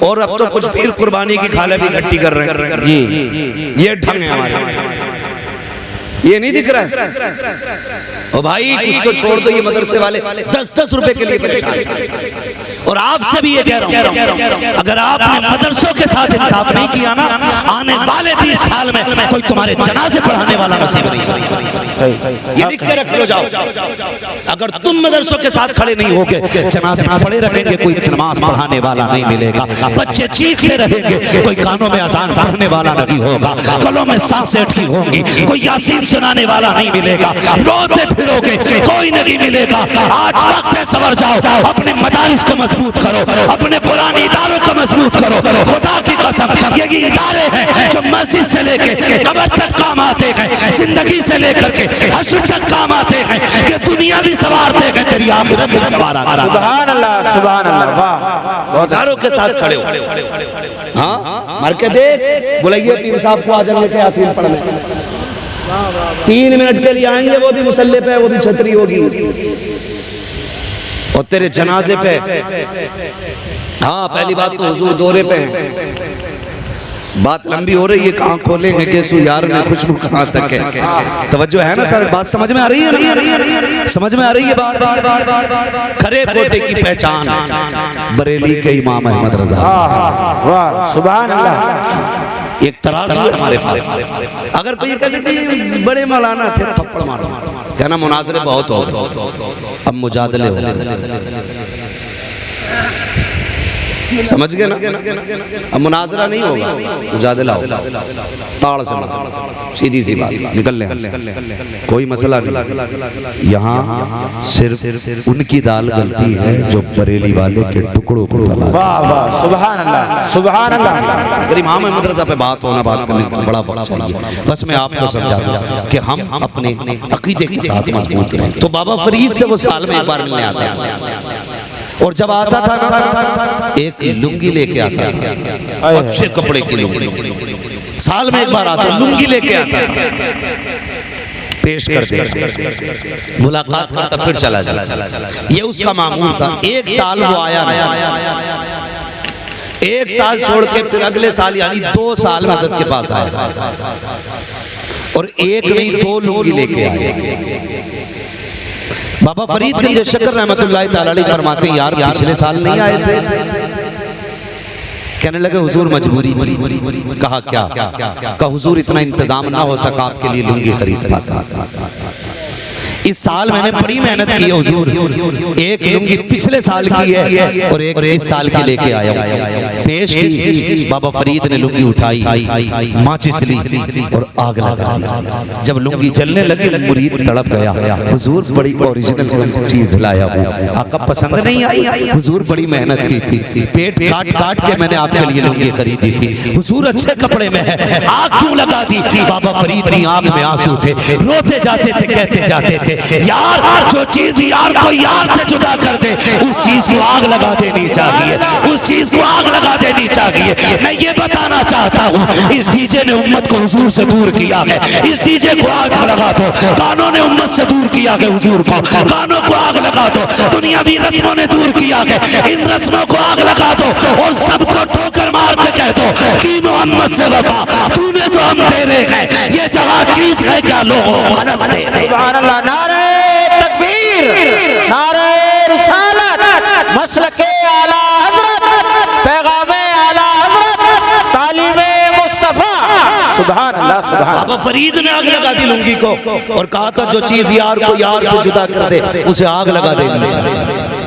और अब तो कुछ पीर कुर्बानी की खाले भी इकट्ठी कर रहे हैं। जी, ये ढंग है हमारे, ये नहीं दिख रहा है। ओ भाई कुछ तो छोड़ दो, ये मदरसे वाले 10-10 रुपए के लिए परेशान। और आपसे भी ये कह रहा हूं, अगर आपने मदरसों के साथ इंसाफ नहीं किया ना, आने वाले 20 साल में कोई तुम्हारे जनाजे पढ़ाने वाला नसीब नहीं होगा। ये लिख के रख लो जाओ, अगर तुम मदरसों के साथ खड़े नहीं होगे, जनाजे पड़े रहेंगे, कोई नमाज पढ़ाने वाला नहीं मिलेगा, बच्चे चीखते रहेंगे, कोई कानों में अजान पढ़ने वाला नहीं होगा, गलों में सांसें अटकी होंगी, कोई यासीन सुनाने वाला नहीं मिलेगा, रोते फिरोगे, कोई नहीं मिलेगा। आज वक्त है, सवर जाओ, अपने मदारिस को मजबूत करो, अपने कुरानी इदारों को मजबूत करो। खुदा की कसम, यही इदारे हैं जो मस्जिद से लेके कब्र तक काम आते हैं, जिंदगी से लेकर के हश्र तक काम आते हैं, कि दुनिया भी सवारते हैं, तेरी आखिरत भी सवारा। सुभान अल्लाह, सुभान अल्लाह, वाह। इदारों के साथ खड़े हो। हाँ, मर के देख, बुलाइए पीर साहब को, आ जाएंगे के यासीन पढ़ने। 3 मिनट के लिए आएंगे, वो भी मुसल्ले पे, वो भी छतरी होगी, और तेरे जनाजे पे। हाँ, पहली बात तो हुजूर दौरे पे हैं, बात लंबी हो रही है, कहाँ खोलेंगे केसु यार ने, खुशबू कहाँ तक है। तवज्जो है ना सर, बात समझ में आ रही है ना? समझ में आ रही है बात। खरे कोटे की पहचान बरेली के इमाम अहमद रजा। वाह, सुभान अल्लाह। एक तराजू है हमारे पास। अगर कोई कहते जी बड़े मौलाना थे, थप्पड़ मारो, कहना मुनाजरे बहुत हो गए, अब मुजादले हो गए। समझ गए ना? अब मुनाजरा नहीं होगा, मुजादला होगा, ताड़ से सीधी सी बात, निकल ले, कोई मसला नहीं। यहाँ सिर्फ उनकी दाल गलती है जो बरेली वाले के टुकड़ों को भला। वाह वाह, सुभान अल्लाह, सुभान अल्लाह। अगर इमाम मदरसा पे बात होना, बात करने को बड़ा वक्त चाहिए। बस मैं आपको समझा दूं कि हम अपने अकीदे के साथ मजबूत रहें। तो बाबा फरीद से वो साल में एक बार मिलने आता था, और जब आता था ना, एक लुंगी लेके आता था, अच्छे कपड़े की लुंगी। साल में एक बार आता, लुंगी लेके आता था, पेश कर देता, मुलाकात करता, फिर चला जाता। ये उसका मामूल था। एक साल वो आया नहीं, एक साल छोड़ के फिर अगले साल, यानी 2 साल मदद के पास आया, और एक नहीं 2 लुंगी लेके आए। बाबा फरीदगंज शक्कर रहमतुल्लाह ताला अलैह फरमाते यार पिछले साल नहीं आए थे। कहने लगे हुजूर मजबूरी थी। कहा क्या? कहा हुजूर इतना इंतजाम ना हो सका आपके लिए लुंगी खरीद पाता। इस साल मैंने बड़ी मेहनत की है हुजूर, एक लुंगी पिछले साल की है और एक इस साल की लेके आया हूं। पेश की, बाबा फरीद ने लुंगी उठाई, माचिस ली और आग लगा दी। जब लुंगी जलने लगी, मुरीद तड़प गया, हुजूर बड़ी ओरिजिनल चीज लाया हूं, आका पसंद नहीं आई? हुजूर बड़ी मेहनत की थी, पेट काट काट के मैंने आपके लिए लुंगी खरीदी थी, हुजूर अच्छे कपड़े में है, आग क्यों लगा दी? बाबा फरीद की आग में आंसू थे, रोते जाते थे, कहते जाते थे यार जो चीज यार को यार से जुदा कर दे, उस चीज को आग लगा देनी चाहिए, उस चीज को आग लगा देनी चाहिए। मैं ये बताना चाहता हूँ, इस डीजे ने उम्मत को हुजूर से दूर किया है, इस डीजे को आग लगा दो। गानों ने उम्मत से दूर किया है हुजूर को, गानों को आग लगा दो। दुनियावी रस्मों ने दूर किया है, इन रस्मों को आग लगा दो और सबको ठोकर मार के कह दो कि मोहम्मद से वफा तूने तो हम तेरे हैं, ये जगह चीज है क्या लोगों गलत तेरे। सुभान अल्लाह, नारे तकबीर, नारे रिसालत, मसलके आला हजरत, पैगामे आला हजरत, तालीमे मुस्तफा सुभान अल्लाह सुभान। बाबा फरीद ने आग लगा दी लुंगी को और कहा था जो चीज यार को यार से जुदा कर दे उसे आग लगा देनी चाहिए।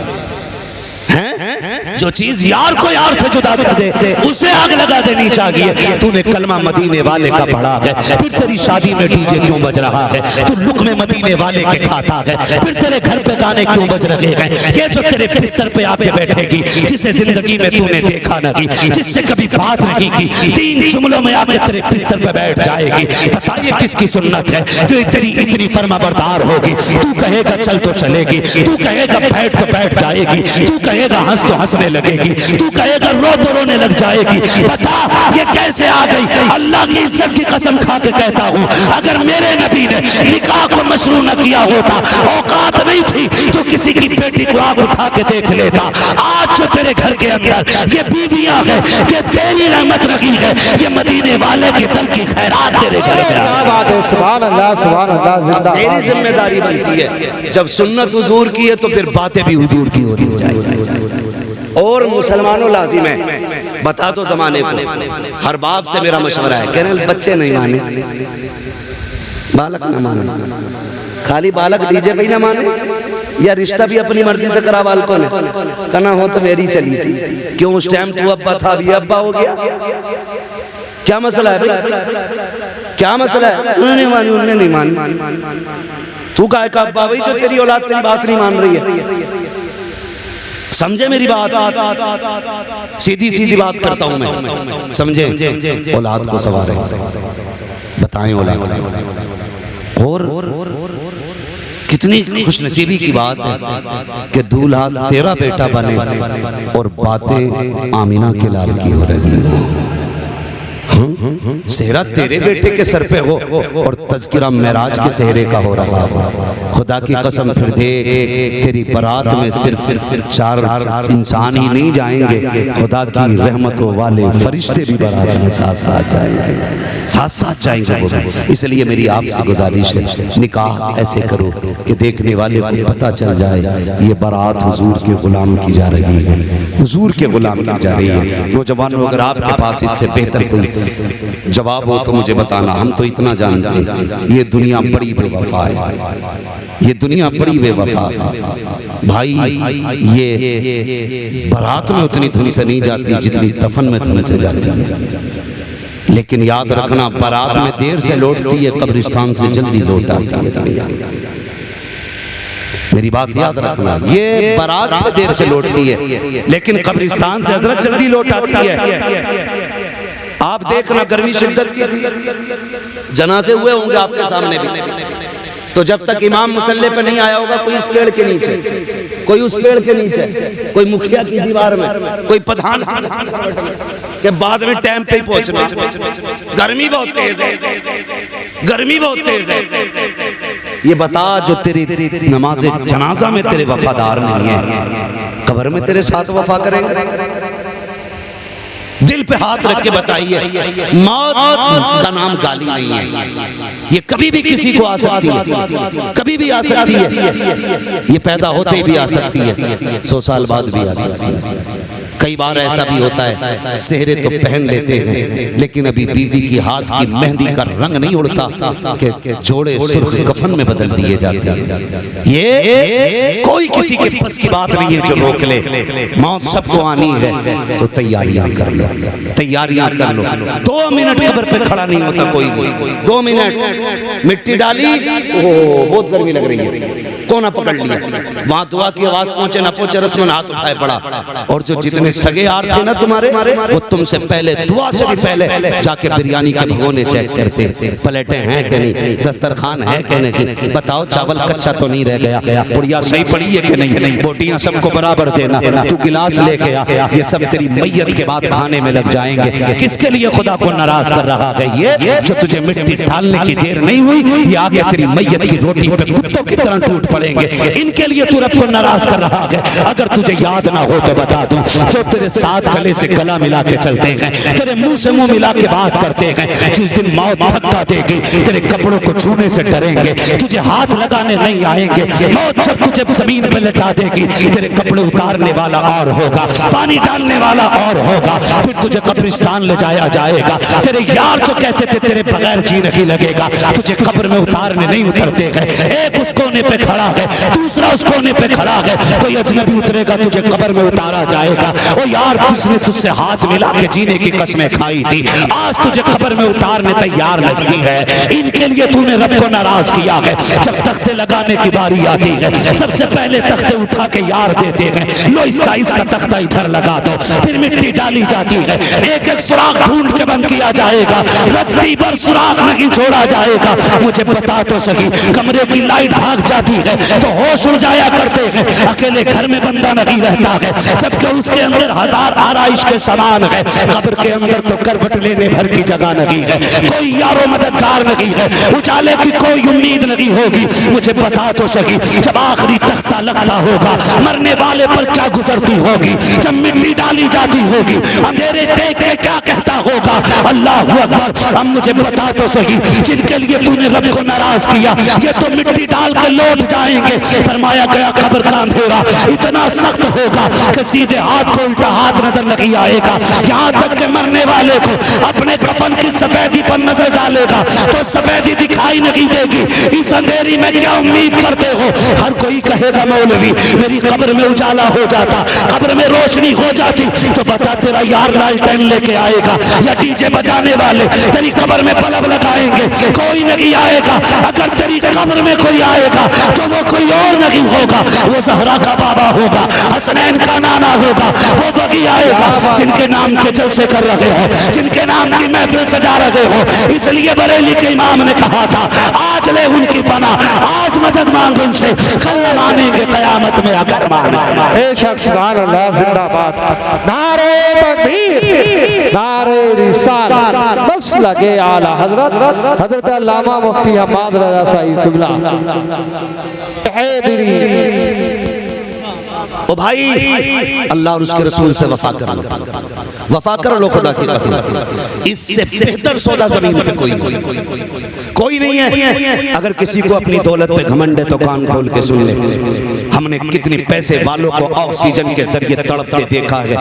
जो चीज यार को यार से जुदा कर दे उसे आग लगा देनी चाहिए। तूने कलमा मदीने वाले का पढ़ा है, फिर तेरी शादी में डीजे क्यों बज रहा है? तू लुक्मे मदीने वाले के खाता है, फिर तेरे घर पे गाने क्यों बज रहे हैं? ये जो तेरे बिस्तर पे आके बैठेगी, जिसे जिंदगी में तूने देखा नहीं, जिससे कभी बात नहीं की, 3 जुमलों में आके तेरे बिस्तर पे बैठ जाएगी, बताइए किसकी सुन्नत है? तो तेरी इतनी फर्माबरदार होगी, तू कहेगा चल तो चलेगी, तू कहेगा बैठ तो बैठ जाएगी, तू कहेगा हंस तो हंसने लगेगी, तू कहेगा रो तो रोने लग जाएगी। बता ये कैसे आ गई? अल्लाह की इज्जत की कसम खा के कहता हूँ, अगर मेरे नबी ने निकाह को मशरू न किया होता, औकात नहीं थी तो किसी की बेटी को आग उठा के देख लेता। आज जो तेरे घर के अंदर ये बीवियां है, ये तेरी रहमत रखी है, ये मदीने वाले के दल की खैरात तेरे घर में। क्या बात है, सुभान अल्लाह सुभान अल्लाह। जिंदा तेरी जिम्मेदारी बनती है, जब सुन्नत हुजूर की है तो फिर बातें भी हुजूर की होनी चाहिए। और मुसलमानों लाजिम है, बता दो जमाने को, हर बाप से मेरा मशवरा है, कह रहे बच्चे नहीं माने, बालक न माने, खाली बालक डीजे पे ही ना माने, या रिश्ता भी अपनी मर्जी से करा बालकों ने, कहना हो तो मेरी चली थी, क्यों उस टाइम तू अब्बा था अभी अब्बा हो गया, क्या मसला है भाई? क्या मसला है? उन्होंने नहीं मानी, उन्होंने नहीं मानी, तू कहे का अब्बा? भाई जो तेरी औलाद तेरी बात नहीं मान रही है, समझे मेरी बात? सीधी सीधी बात करता हूं मैं, समझे? औलाद को सवारे बताएं औलाद, और कितनी खुशनसीबी की बात है कि दूल्हा तेरा बेटा बने और बातें आमीना के लाल की हो रही हो, सेहरा तेरे बेटे के सर पे हो और तज़किरा मेराज के सेहरे का हो रहा हो। खुदा की कसम फिर देख, तेरी बारात में सिर्फ 4 इंसान ही नहीं जाएंगे, खुदा की रहमतों वाले फरिश्ते भी बारात में साथ साथ जाएंगे, साथ साथ जाएंगे वो भी। इसलिए मेरी आपसे गुजारिश है, निकाह ऐसे करो कि देखने वाले को पता चल जाए ये बारात हुजूर के गुलाम की जा रही है, हुजूर के गुलाम की जा रही है। नौजवानों, अगर आपके पास इससे बेहतर कोई जवाब हो तो मुझे बताना, हम तो इतना जानते हैं ये दुनिया बड़ी बेवफा है, ये दुनिया बड़ी बेवफा है भाई। ये बारात में उतनी धुन से नहीं जाती जितनी दफन में धुन से जाती है, लेकिन याद रखना बारात में देर से लौटती है, कब्रिस्तान से जल्दी लौट आती है दुनिया। मेरी बात याद रखना, ये बारात से देर से लौटती है लेकिन कब्रिस्तान से हजरत जल्दी लौट आती है। आप देखना गर्मी शिद्दत की थी, जनाजे हुए होंगे आपके सामने भी, तो जब तक इमाम मुसल्ले पे नहीं आया होगा, कोई इस पेड़ के नीचे, कोई उस पेड़ के नीचे, कोई मुखिया की दीवार में, कोई प्रधान के बाद में टाइम पे ही पहुंचना। गर्मी बहुत तेज है, गर्मी बहुत तेज है। ये बता, जो तेरी नमाज जनाजा में तेरे वफादार नहीं है, कब्र में तेरे साथ वफा करेंगे? दिल पे हाथ रख के बताइए, मौत का नाम गाली नहीं है, ये कभी भी किसी को आ सकती है, कभी भी आ सकती है, ये पैदा होते ही भी आ सकती है, 100 साल बाद भी आ सकती है। कई बार ऐसा भी होता है, सेहरे तो पहन लेते हैं लेकिन अभी बीवी की हाथ की मेहंदी का रंग नहीं उड़ता कि जोड़े सुर्ख कफन में बदल दिए जाते हैं। ये कोई किसी के बस की बात नहीं है जो रोक ले। मौत सबको आनी है तो तैयारियां कर लो, तैयारियां कर लो। 2 मिनट कब्र पे खड़ा नहीं होता कोई भी, 2 मिनट मिट्टी डाली, ओह बहुत गर्मी लग रही है, कोना पकड़ लिया, वहां दुआ की आवाज पहुंचे ना पहुंचे, रस्मन हाथ उठाए पड़ा। और जो जितने सगे यार थे ना तुम्हारे, वो तुमसे पहले, दुआ से भी पहले जाके बिरयानी के भगोने चेक करते, प्लेटें हैं कि नहीं, दस्तरखान है कि नहीं, बताओ चावल कच्चा तो नहीं रह गया, बुढ़िया सही पड़ी है कि नहीं, बोटियां सबको बराबर देना, तू गिलास लेके आ, ये सब तेरी मैयत के बाद खाने में लग जाएंगे। किसके लिए खुदा को नाराज कर रहा है? ये जो तुझे मिट्टी डालने की देर नहीं हुई, ये आके तेरी मैयत की रोटी पे कुत्तों की तरह टूट पड़े पड़ेंगे। इनके लिए तू रब को नाराज कर रहा है। अगर तुझे याद ना हो तो बता दूं, जो तेरे साथ गले से गला मिला के चलते हैं, तेरे मुंह से मुंह मिला के बात करते हैं, जिस दिन मौत धक्का देगी तेरे कपड़ों को छूने से डरेंगे, तुझे हाथ लगाने नहीं आएंगे। मौत जब तुझे जमीन पर लटा देगी, तेरे कपड़े उतारने वाला और होगा, पानी डालने वाला और होगा, फिर तुझे कब्रिस्तान ले जाया जाएगा। तेरे यार जो कहते थे तेरे बगैर जी नहीं लगेगा, तुझे कब्र में उतारने नहीं उतरते हैं। एक उस कोने पे खड़ा है, दूसरा उस कोने पे खड़ा है, कोई अजनबी उतरेगा तुझे कब्र में उतारा जाएगा। ओ यार, जिसने तुझसे हाथ मिला के जीने की कसमें खाई थी, आज तुझे कब्र में उतारने तैयार नहीं है। इनके लिए तूने रब को नाराज किया है। जब तख्ते लगाने की बारी आती है, सबसे पहले तख्ते उठा के यार देते हैं, लो इस साइज का तख्ता इधर लगा दो, फिर मिट्टी डाली जाती है, एक एक सुराख ढूंढ के बंद किया जाएगा, रत्ती भर सुराख नहीं छोड़ा जाएगा। मुझे बता तो सही, कमरे की लाइट भाग जाती है तो होश उड़ जाया करते हैं, अकेले घर में बंदा नहीं रहता है, जबकि उसके अंदर हजार आराइश के सामान है। कब्र के अंदर तो करवट लेने भर की जगह नहीं है, कोई यारो मददगार नहीं है, उजाले की कोई उम्मीद नहीं होगी। मुझे बता तो सही, जब आखिरी तख्ता लगता होगा, मरने वाले पर क्या गुजरती होगी, जब मिट्टी डाली जाती होगी, अंधेरे देख के क्या कहता होगा, अल्लाह अकबर। अब मुझे बता तो सही, जिनके लिए तूने रब को नाराज किया, ये तो मिट्टी डाल के लौट जाएंगे। फरमाया गया कब्र का अंधेरा इतना सख्त होगा कि सीधे हाथ को उल्टा हाथ नजर नहीं आएगा। यहाँ तक के मरने वाले को अपने कफन की सफेदी पर नजर डालेगा तो सफेदी दिखाई नहीं देगी। इस अंधेरी में क्या उम्मीद करते हो? हर कोई कहेगा मौलवी मेरी कब्र में उजाला हो जाता, कब्र में रोशनी हो जाती, तो बता तेरा यार लालटेन लेके आएगा या डीजे बजाने वाले तेरी कब्र में बल्ब लगाएंगे? कोई नहीं आएगा। अगर तेरी कब्र में कोई आएगा तो वो कोई और नहीं होगा, वो ज़हरा का बाबा होगा, हसनैन का नाना होगा, वो वही आएगा जिनके नाम के जलसे कर रहे हो, जिनके नाम की महफिल सजा रहे हो। इसलिए बरेली के इमाम ने कहा था, आज ले उनकी पनाह, आज मदद मांग उनसे, कल मानेंगे कयामत में अगर माने। एक शख्स सुभान अल्लाह जिंदाबाद, नारे तकबीर, नारे रिसालत, बस लगे आला हजरत हजरत अल्लामा मुफ्ती हम्माद रज़ा साहिब किबला हैदरी। ओ भाई, अल्लाह और उसके रसूल से वफा कर लो, वफा कर लो खुदा की कसम। इससे बेहतर सौदा जमीन पे कोई नहीं है। अगर किसी को अपनी दौलत पे घमंड है तो कान खोल के सुन ले। हमने कितने पैसे वालों को ऑक्सीजन के जरिए तड़पते देखा है।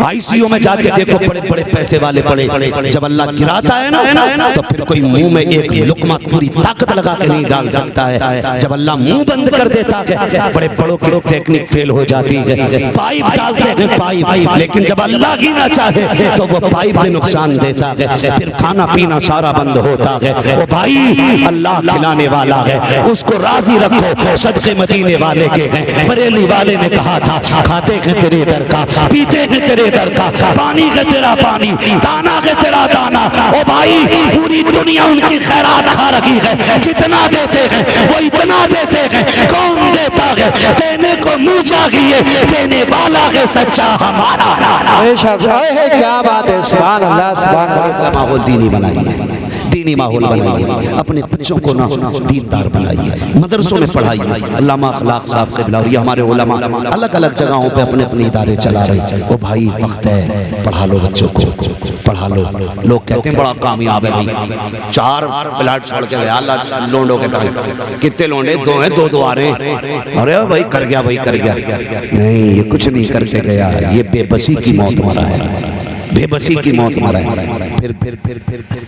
आईसीयू में जाके देखो, बड़े बड़े पैसे वाले पड़े, जब अल्लाह गिराता है ना तो फिर कोई मुंह में एक लुकमा पूरी ताकत लगा के नहीं डाल सकता है। जब अल्लाह मुंह बंद कर देता है, बड़े बड़ों की टेक्निक फेल हो जाती है, पाइप डालते हैं पाइप, लेकिन जब अल्लाह ही ना चाहे तो वो पाइप भी नुकसान देता है, फिर खाना पीना सारा बंद होता है। ओ भाई, अल्लाह खिलाने वाला है, उसको राजी रखो। सदके मदीने वाले के हैं, बरेली वाले ने कहा था, खाते हैं तेरे दर का, पीते हैं तेरे दर का, पानी है तेरा पानी, दाना है तेरा दाना। ओ भाई, पूरी दुनिया उनकी खैरात खा रही है, कितना देते हैं वो इतना देते हैं। कौन देता है? देने को मुंह चाहिए, देने वाला है सच्चा हमारा। क्या बात है, सुभान अल्लाह सुभान अल्लाह। माहौल दीनी बनाइए, दीनी माहौल बनाइए, अपने बच्चों को ना दीनदार बनाइए, मदरसों में पढ़ाइए। अल्लामा अखलाक साहब क़िबला और ये हमारे उलमा अलग अलग जगहों पे अपने अपने इदारे चला रहे। ओ भाई, वक्त है, पढ़ा लो बच्चों को, पढ़ा लो। लोग कहते हैं बड़ा कामयाब है भाई, 4 फ्लैट छोड़ के गया लोंडो के तहत। कितने लोंडे? 2 हैं, 2 आ रहे हैं। अरे भाई कर गया, भाई कर गया। नहीं, ये कुछ नहीं करके गया, ये बेबसी की मौत मरा है, बेबसी की मौत मरा है। फिर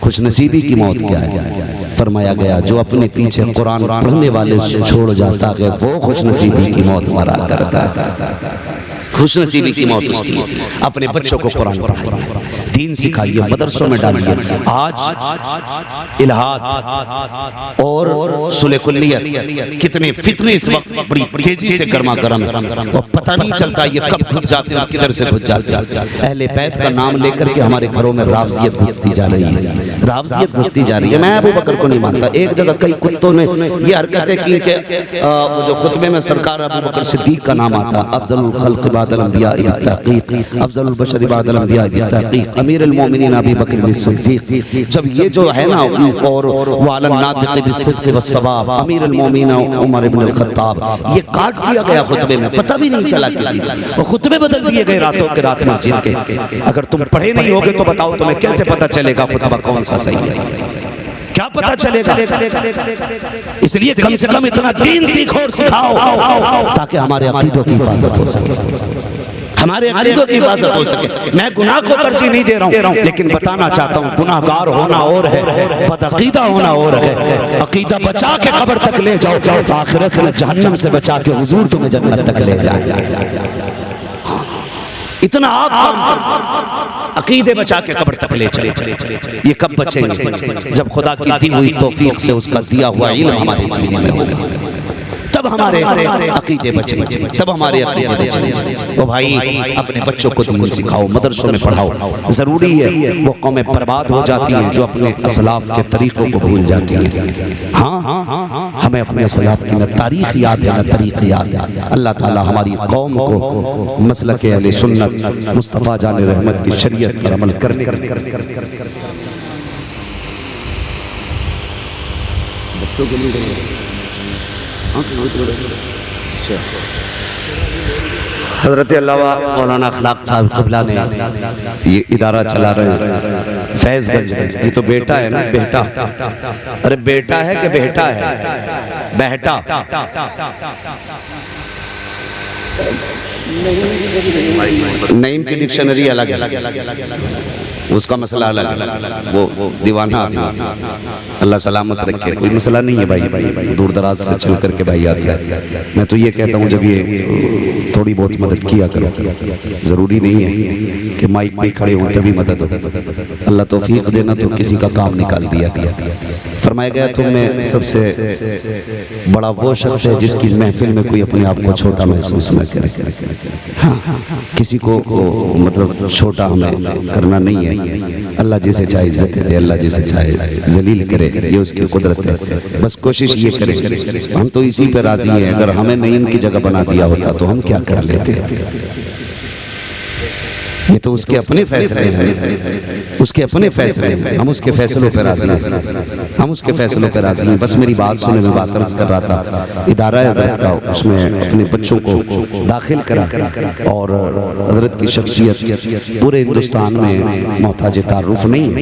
खुशनसीबी की मौत क्या है? फरमाया गया, जो अपने पीछे कुरान पढ़ने वाले से छोड़ जाता है वो खुशनसीबी की मौत मरा करता है। खुशनसीबी की मौत उसकी है। अपने बच्चों को कुरान पढ़ाइए, दीन सिखाइए, मदरसों में डालिए। आज इल्हाद और सुले कुल्लियत कितने फितने इस वक्त बड़ी तेजी से गर्मा गर्म है और पता नहीं चलता ये कब घुस जाते हैं और किधर से घुस जाते हैं। अहले बैत का नाम लेकर के हमारे घरों में रावजियत घुसती जा रही है, रावजियत घुसती जा रही है। मैं अबू बकर को नहीं मानता। एक जगह कई कुत्तों ने ये हरकतें की कि वो जो खुतबे में सरकार अबू बकर सिद्दीक का नाम आता, अफजलुल खल्क बादल अंबिया बित्तहकीक, अफजलुल बशर बादल अंबिया बित्तहकीक, अमीरुल मोमिनीन अबू बकर सिद्दीक, जब ये जो है ना और वालन नातिक़ बिस्सिद्क़ वस्सवाब अमीरुल मोमिनीन उमर इब्न अल खत्ताब, ये काट दिया गया खुतबे में, पता भी नहीं चला किसी को। खुतबे बदल दिए गए रातों के रात मस्जिद के। अगर तुम पढ़े नहीं होगे तो बताओ तुम्हें कैसे पता चलेगा खुतबा कौन सा सही है, क्या पता चलेगा? इसलिए कम से कम इतना दीन सीखो और सिखाओ ताकि हमारे अकीदों की हिफाजत हो सके, हमारे अकीदों की हिफाजत हो सके। मैं गुनाह को तरजीह नहीं दे रहा हूँ, लेकिन बताना चाहता हूँ गुनाहगार होना और है, बदअकीदा होना और है। अकीदा बचा के कब्र तक ले जाओ, आखिरत में जहन्नम से बचा के हुजूर तुम्हें जन्नत तक ले जाएंगे। इतना आप काम करो, अकीदे बचा के कब्र तक ले चले। ये कब बचेंगे? जब खुदा की दी हुई तौफीक से उसका दिया हुआ इल्म हमारे सीने में होगा, तब हमारे अकीदे बचेंगे, तब हमारे अकीदे बचेंगे। वो भाई अपने बच्चों को दीन सिखाओ, मदरसों में पढ़ाओ। ज़रूरी है, वो कौमें बर्बाद हो जाती हैं जो अपने असलाफ के तरीक़ों को भूल जाती हैं। हाँ, हमें अपने असलाफ की न तारीख़ याद है न तरीक़ याद है। अल्लाह ताला हमारी कौम को मसलक अहले सुन्नत मुस्तफ़ा जान रहमत की शरीयत पर अमल करने बच्चों के लिए हज़रत अल्लामा मौलाना अखलाक साहब क़िबला ने ये इदारा चला रहे हैं फैज़गंज में। ये तो बेटा है ना, बेटा, अरे बेटा है कि बेटा है? बेटा नईम की डिक्शनरी अलग है, उसका मसला अलग है, वो दीवाना आदमी, अल्लाह सलामत रखे। कोई मसला नहीं है भाई, दूर दराज से चल करके भाई आते हैं। मैं तो ये कहता हूँ जब ये थोड़ी बहुत मदद किया करो, ज़रूरी नहीं है कि माइक पे खड़े हों तभी मदद हो। अल्लाह तौफीक देना तो किसी का काम निकाल दिया गया। फरमाया गया तुम में सबसे बड़ा वो शख्स है जिसकी महफिल में कोई अपने आप को छोटा महसूस न करे। किसी को मतलब छोटा हमें करना नहीं है। अल्लाह जिसे चाहे इज्जत दे, अल्लाह जिसे चाहे जलील करे, ये उसकी कुदरत है। बस कोशिश ये करें, हम तो इसी पे राजी हैं। अगर हमें नईम की जगह बना दिया होता तो हम क्या कर लेते? ये तो उसके अपने फैसले हैं, उसके अपने फैसले हैं, हम उसके फैसलों पर राजी हैं, हम उसके फैसलों पर राजी हैं। बस मेरी बात सुने, मैं बात अर्ज कर रहा था इदारा हज़रत का, उसमें अपने बच्चों को दाखिल करा और हज़रत की शख्सियत पूरे हिंदुस्तान में मोहताज तारुफ नहीं है।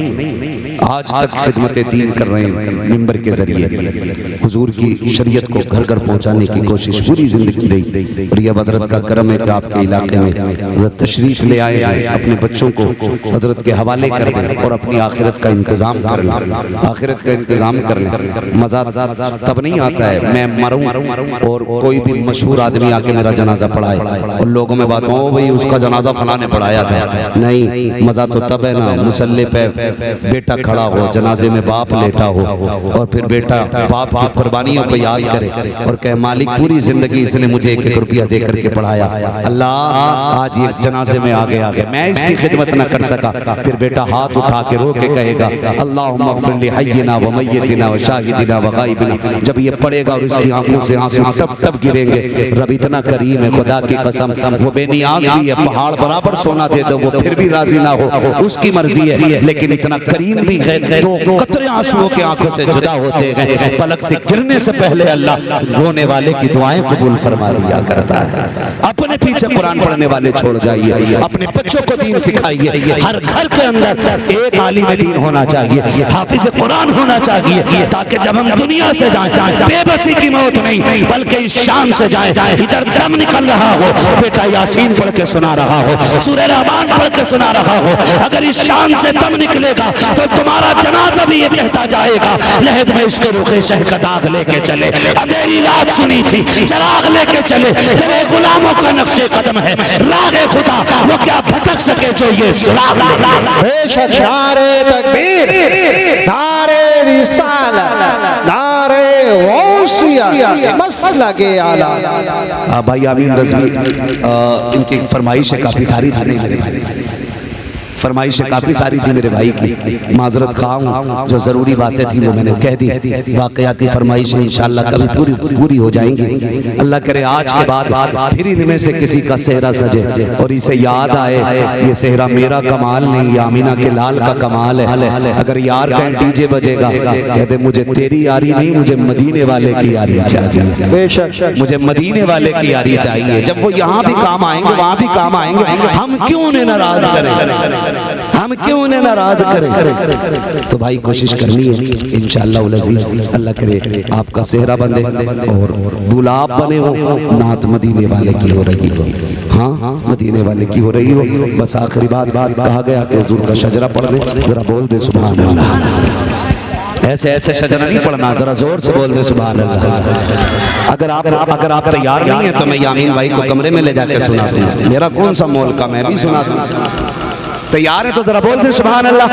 आज तक खिदमत दीन कर रहे हैं, मिंबर के ज़रिए हुजूर की शरीयत को घर घर पहुँचाने की कोशिश पूरी ज़िंदगी रही। और यह हज़रत का करम है कि आपके इलाके में हज़रत तशरीफ़ ले आए, अपने बच्चों को हजरत के हवाले कर दें और अपनी आखिरत का इंतजाम कर लें, आखिरत का इंतजाम कर लें। मजा तब नहीं आता है मैं मरूं और कोई भी मशहूर आदमी आके मेरा जनाजा पढ़ाए और लोगों में बात हो भाई उसका जनाजा फला ने पढ़ाया था। नहीं, मजा तो तब है ना मुसल्ले पे बेटा खड़ा हो, जनाजे में बाप लेटा हो और फिर बेटा बाप की कुर्बानियों को याद करे और कहे मालिक पूरी जिंदगी इसने मुझे 1-1 रुपया दे करके पढ़ाया, अल्लाह आज ये जनाजे में आगे मैं इसकी खिदमत न कर सका। फिर बेटा हाथ उठा के रो के कहेगा अल्लाहुम्मा ग़फ़िर ली हय्यिना व मय्यितिना व शाहिदिना व गायबिना। जब ये पढ़ेगा और इसकी आंखों से आंसू टप टप गिरेंगे, रब इतना करीम है, खुदा की कसम वो बेनियाज भी है, पहाड़ बराबर सोना दे दो वो फिर भी राजी ना हो, उसकी मर्जी है, लेकिन इतना करीम भी है। 2 कतरे आंसुओं के आंखों से जुदा होते हैं, पलक से गिरने से पहले अल्लाह रोने वाले की दुआएं कबूल फरमा लिया करता है। अपने पीछे कुरान पढ़ने वाले छोड़ जाइए, अपने बच्चों को दीन सिखाइए। हर घर के अंदर एक आलिम दीन होना चाहिए, हाफिज कुरान होना चाहिए, ताकि जब हम दुनिया से जाएं बेबसी की मौत नहीं बल्कि इस शान से जाएं। इधर दम निकल रहा हो, बेटा यासीन पढ़ के सुना रहा हो, सूरह रहमान पढ़ के सुना रहा हो, अगर इस शान से दम निकलेगा तो तुम्हारा जनाजा भी ये कहता जाएगा लहद में इसके रुखे शह का दाग लेके चले, अंधेरी रात सुनी थी चराग लेके चले, तेरे गुलामों का नक्शे कदम है रागे खुदा, वो क्या भटक सके जो ये सुराग ले। बेशक नारे तकबीर, नारे रिसालत, नारे गौसियत, मसलके आला। भाई आमीन रज़वी इनकी फरमाइश है काफ़ी सारी था, नहीं मेरे भाई फरमाइशें काफ़ी सारी थी मेरे भाई की, माजरत खा हूँ, जो ज़रूरी बातें थी वो मैंने कह दी। वाक़याती फरमाइशें इंशाअल्लाह कभी पूरी हो जाएंगी। अल्लाह करे आज के बाद फिर इनमें से किसी का सेहरा सजे और इसे याद आए ये सेहरा मेरा कमाल नहीं, ये आमीना के लाल का कमाल है। अगर यार कहीं डीजे बजेगा कहते मुझे तेरी यारी नहीं, मुझे मदीने वाले की यारी चाहिए, बेशक मुझे मदीने वाले की यारी चाहिए। जब वो यहाँ भी काम आएंगे वहाँ भी काम आएंगे, हम क्यों उन्हें नाराज करें, हम क्यों उन्हें नाराज करें। तो भाई कोशिश करनी है इंशाअल्लाह उल अज़ीज़, अल्लाह करे आपका सेहरा बंधे और दूल्हा आप बने हो, नात मदीने वाले की हो रही हो। हाँ मदीने वाले की हो रही हो। बस आखिरी बात कहा गया कि हुजूर का शजरा पढ़ दे, जरा बोल दे सुभान अल्लाह। ऐसे ऐसे शजरा नहीं पढ़ना, जरा जोर से बोल दे सुभान अल्लाह। अगर आप तैयार नहीं है तो मैं यामीन भाई को कमरे में ले जाके सुना दूंगा, मेरा कौन सा मोल का, मैं भी सुना दूंगा। तैयार है तो जरा बोल दे सुभान अल्लाह।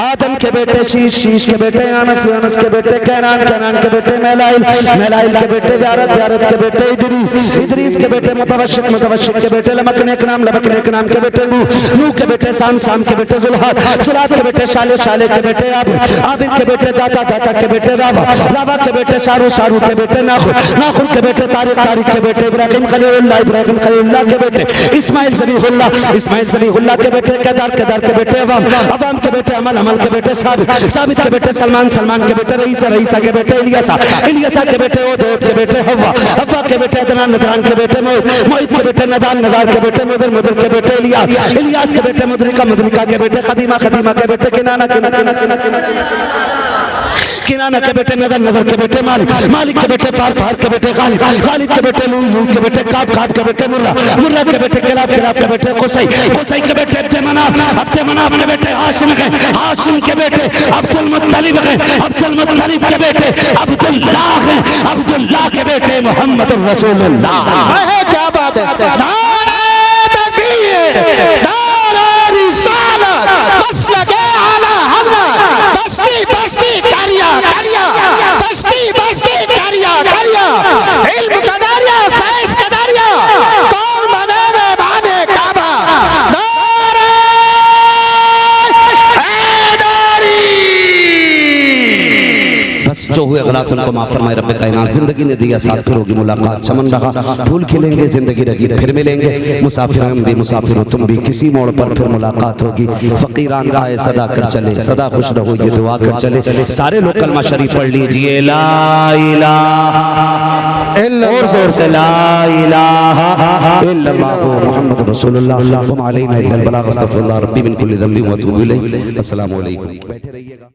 आदम के बेटे शीश, शीश के बेटे अनस, अनस के बेटे कैनान, कैनान के बेटे मैलाइल, मैलाइल के बेटे ब्यारत, ब्यारत के बेटे इदरीस, इदरीस के बेटे मुतवशिक, मुतवशिक के बेटे लमकने के नाम, लमकने के नाम के बेटे नूह, नूह के बेटे साम, साम के बेटे जुल्हाद, जुल्हाद के बेटे शाले, शाले के बेटे आबिर, आबिर के बेटे दाता, दाता के बेटे रावा, रावा के बेटे सारू, सारू के बेटे नाखुर, नाखुर के बेटे तारिक, तारिक के बेटे इब्राहिम खलीलुल्लाह, इब्राहिम खलीलुल्लाह के बेटे इस्माइल ज़बीहुल्लाह, इस्माइल ज़बीहुल्लाह के बेटे केदार, केदार के बेटे अवाम, अवाम के बेटे अमल, अमल के बेटे साबित, साबित के बेटे सलमान, सलमान के बेटे रईसा, रईसा के बेटे इलियासा, इलियासा के बेटे ओद के बेटे हव्वा, हव्वा के बेटे अदनान, अदनान के बेटे मोहित, मोहित के बेटे नदान, नदान के बेटे मुदर, मुदर के बेटे इलियास, इलियास के बेटे मुदरिका, मुदरिका के बेटे खदीमा, खदीमा के बेटे किनाना, किनाना के बेटे नदर, नदर के बेटे मालिक, मालिक के बेटे फार, फार के बेटे गालिब, गालिब के बेटे लूई, लूई के बेटे काब, काब के बेटे मुर्रा, मुर्रा के बेटे किलाब, किलाब के बेटे कुसै, कुसै के बेटे अब्दे मनाफ, अब्दे मनाफ के बेटे हाशिम है, हाशिम के बेटे अब्दुल मुत्तलिब है, अब्दुल मुत्तलिब के बेटे अब्दुल्लाह है, अब्दुल्लाह के बेटे मोहम्मद रसूलुल्लाह है। क्या बात है। नारे तकबीर, नारे रिसालत, मसलके आला हज़रत, बस्ती बस्ती करिया करिया, बस्ती बस्ती करिया करिया, इल्म का दरिया, फैज़ का दरिया, कौन बने मेहमाने काबा, नारे हैदरी। बस जो हुए गलत उनको माफ फरमाए रब्बे कायनात। जिंदगी ने दिया साथ, फिर होगी मुलाकात, चमन रहा फूल खिलेंगे, जिंदगी रही फिर मिलेंगे, मुसाफिर हम भी मुसाफिर हो तुम भी, किसी मोड़ पर फिर मुलाकात होगी। फकीरान आए सदा कर चले, सदा खुश रहो ये दुआ कर चले। सारे लोग कलमा शरीफ पढ़ लीजिए, ला इलाहा इल्लल्लाह, और जोर से ला इलाहा इल्लल्लाह मुहम्मद रसूलुल्लाह व मा अलैना इल्लल बलाग, अस्तगफिरुल्लाह रब्बी मिन कुल्ली ज़ंबिन व अतूबु इलैह। अस्सलामु अलैकुम। बैठे रहिएगा।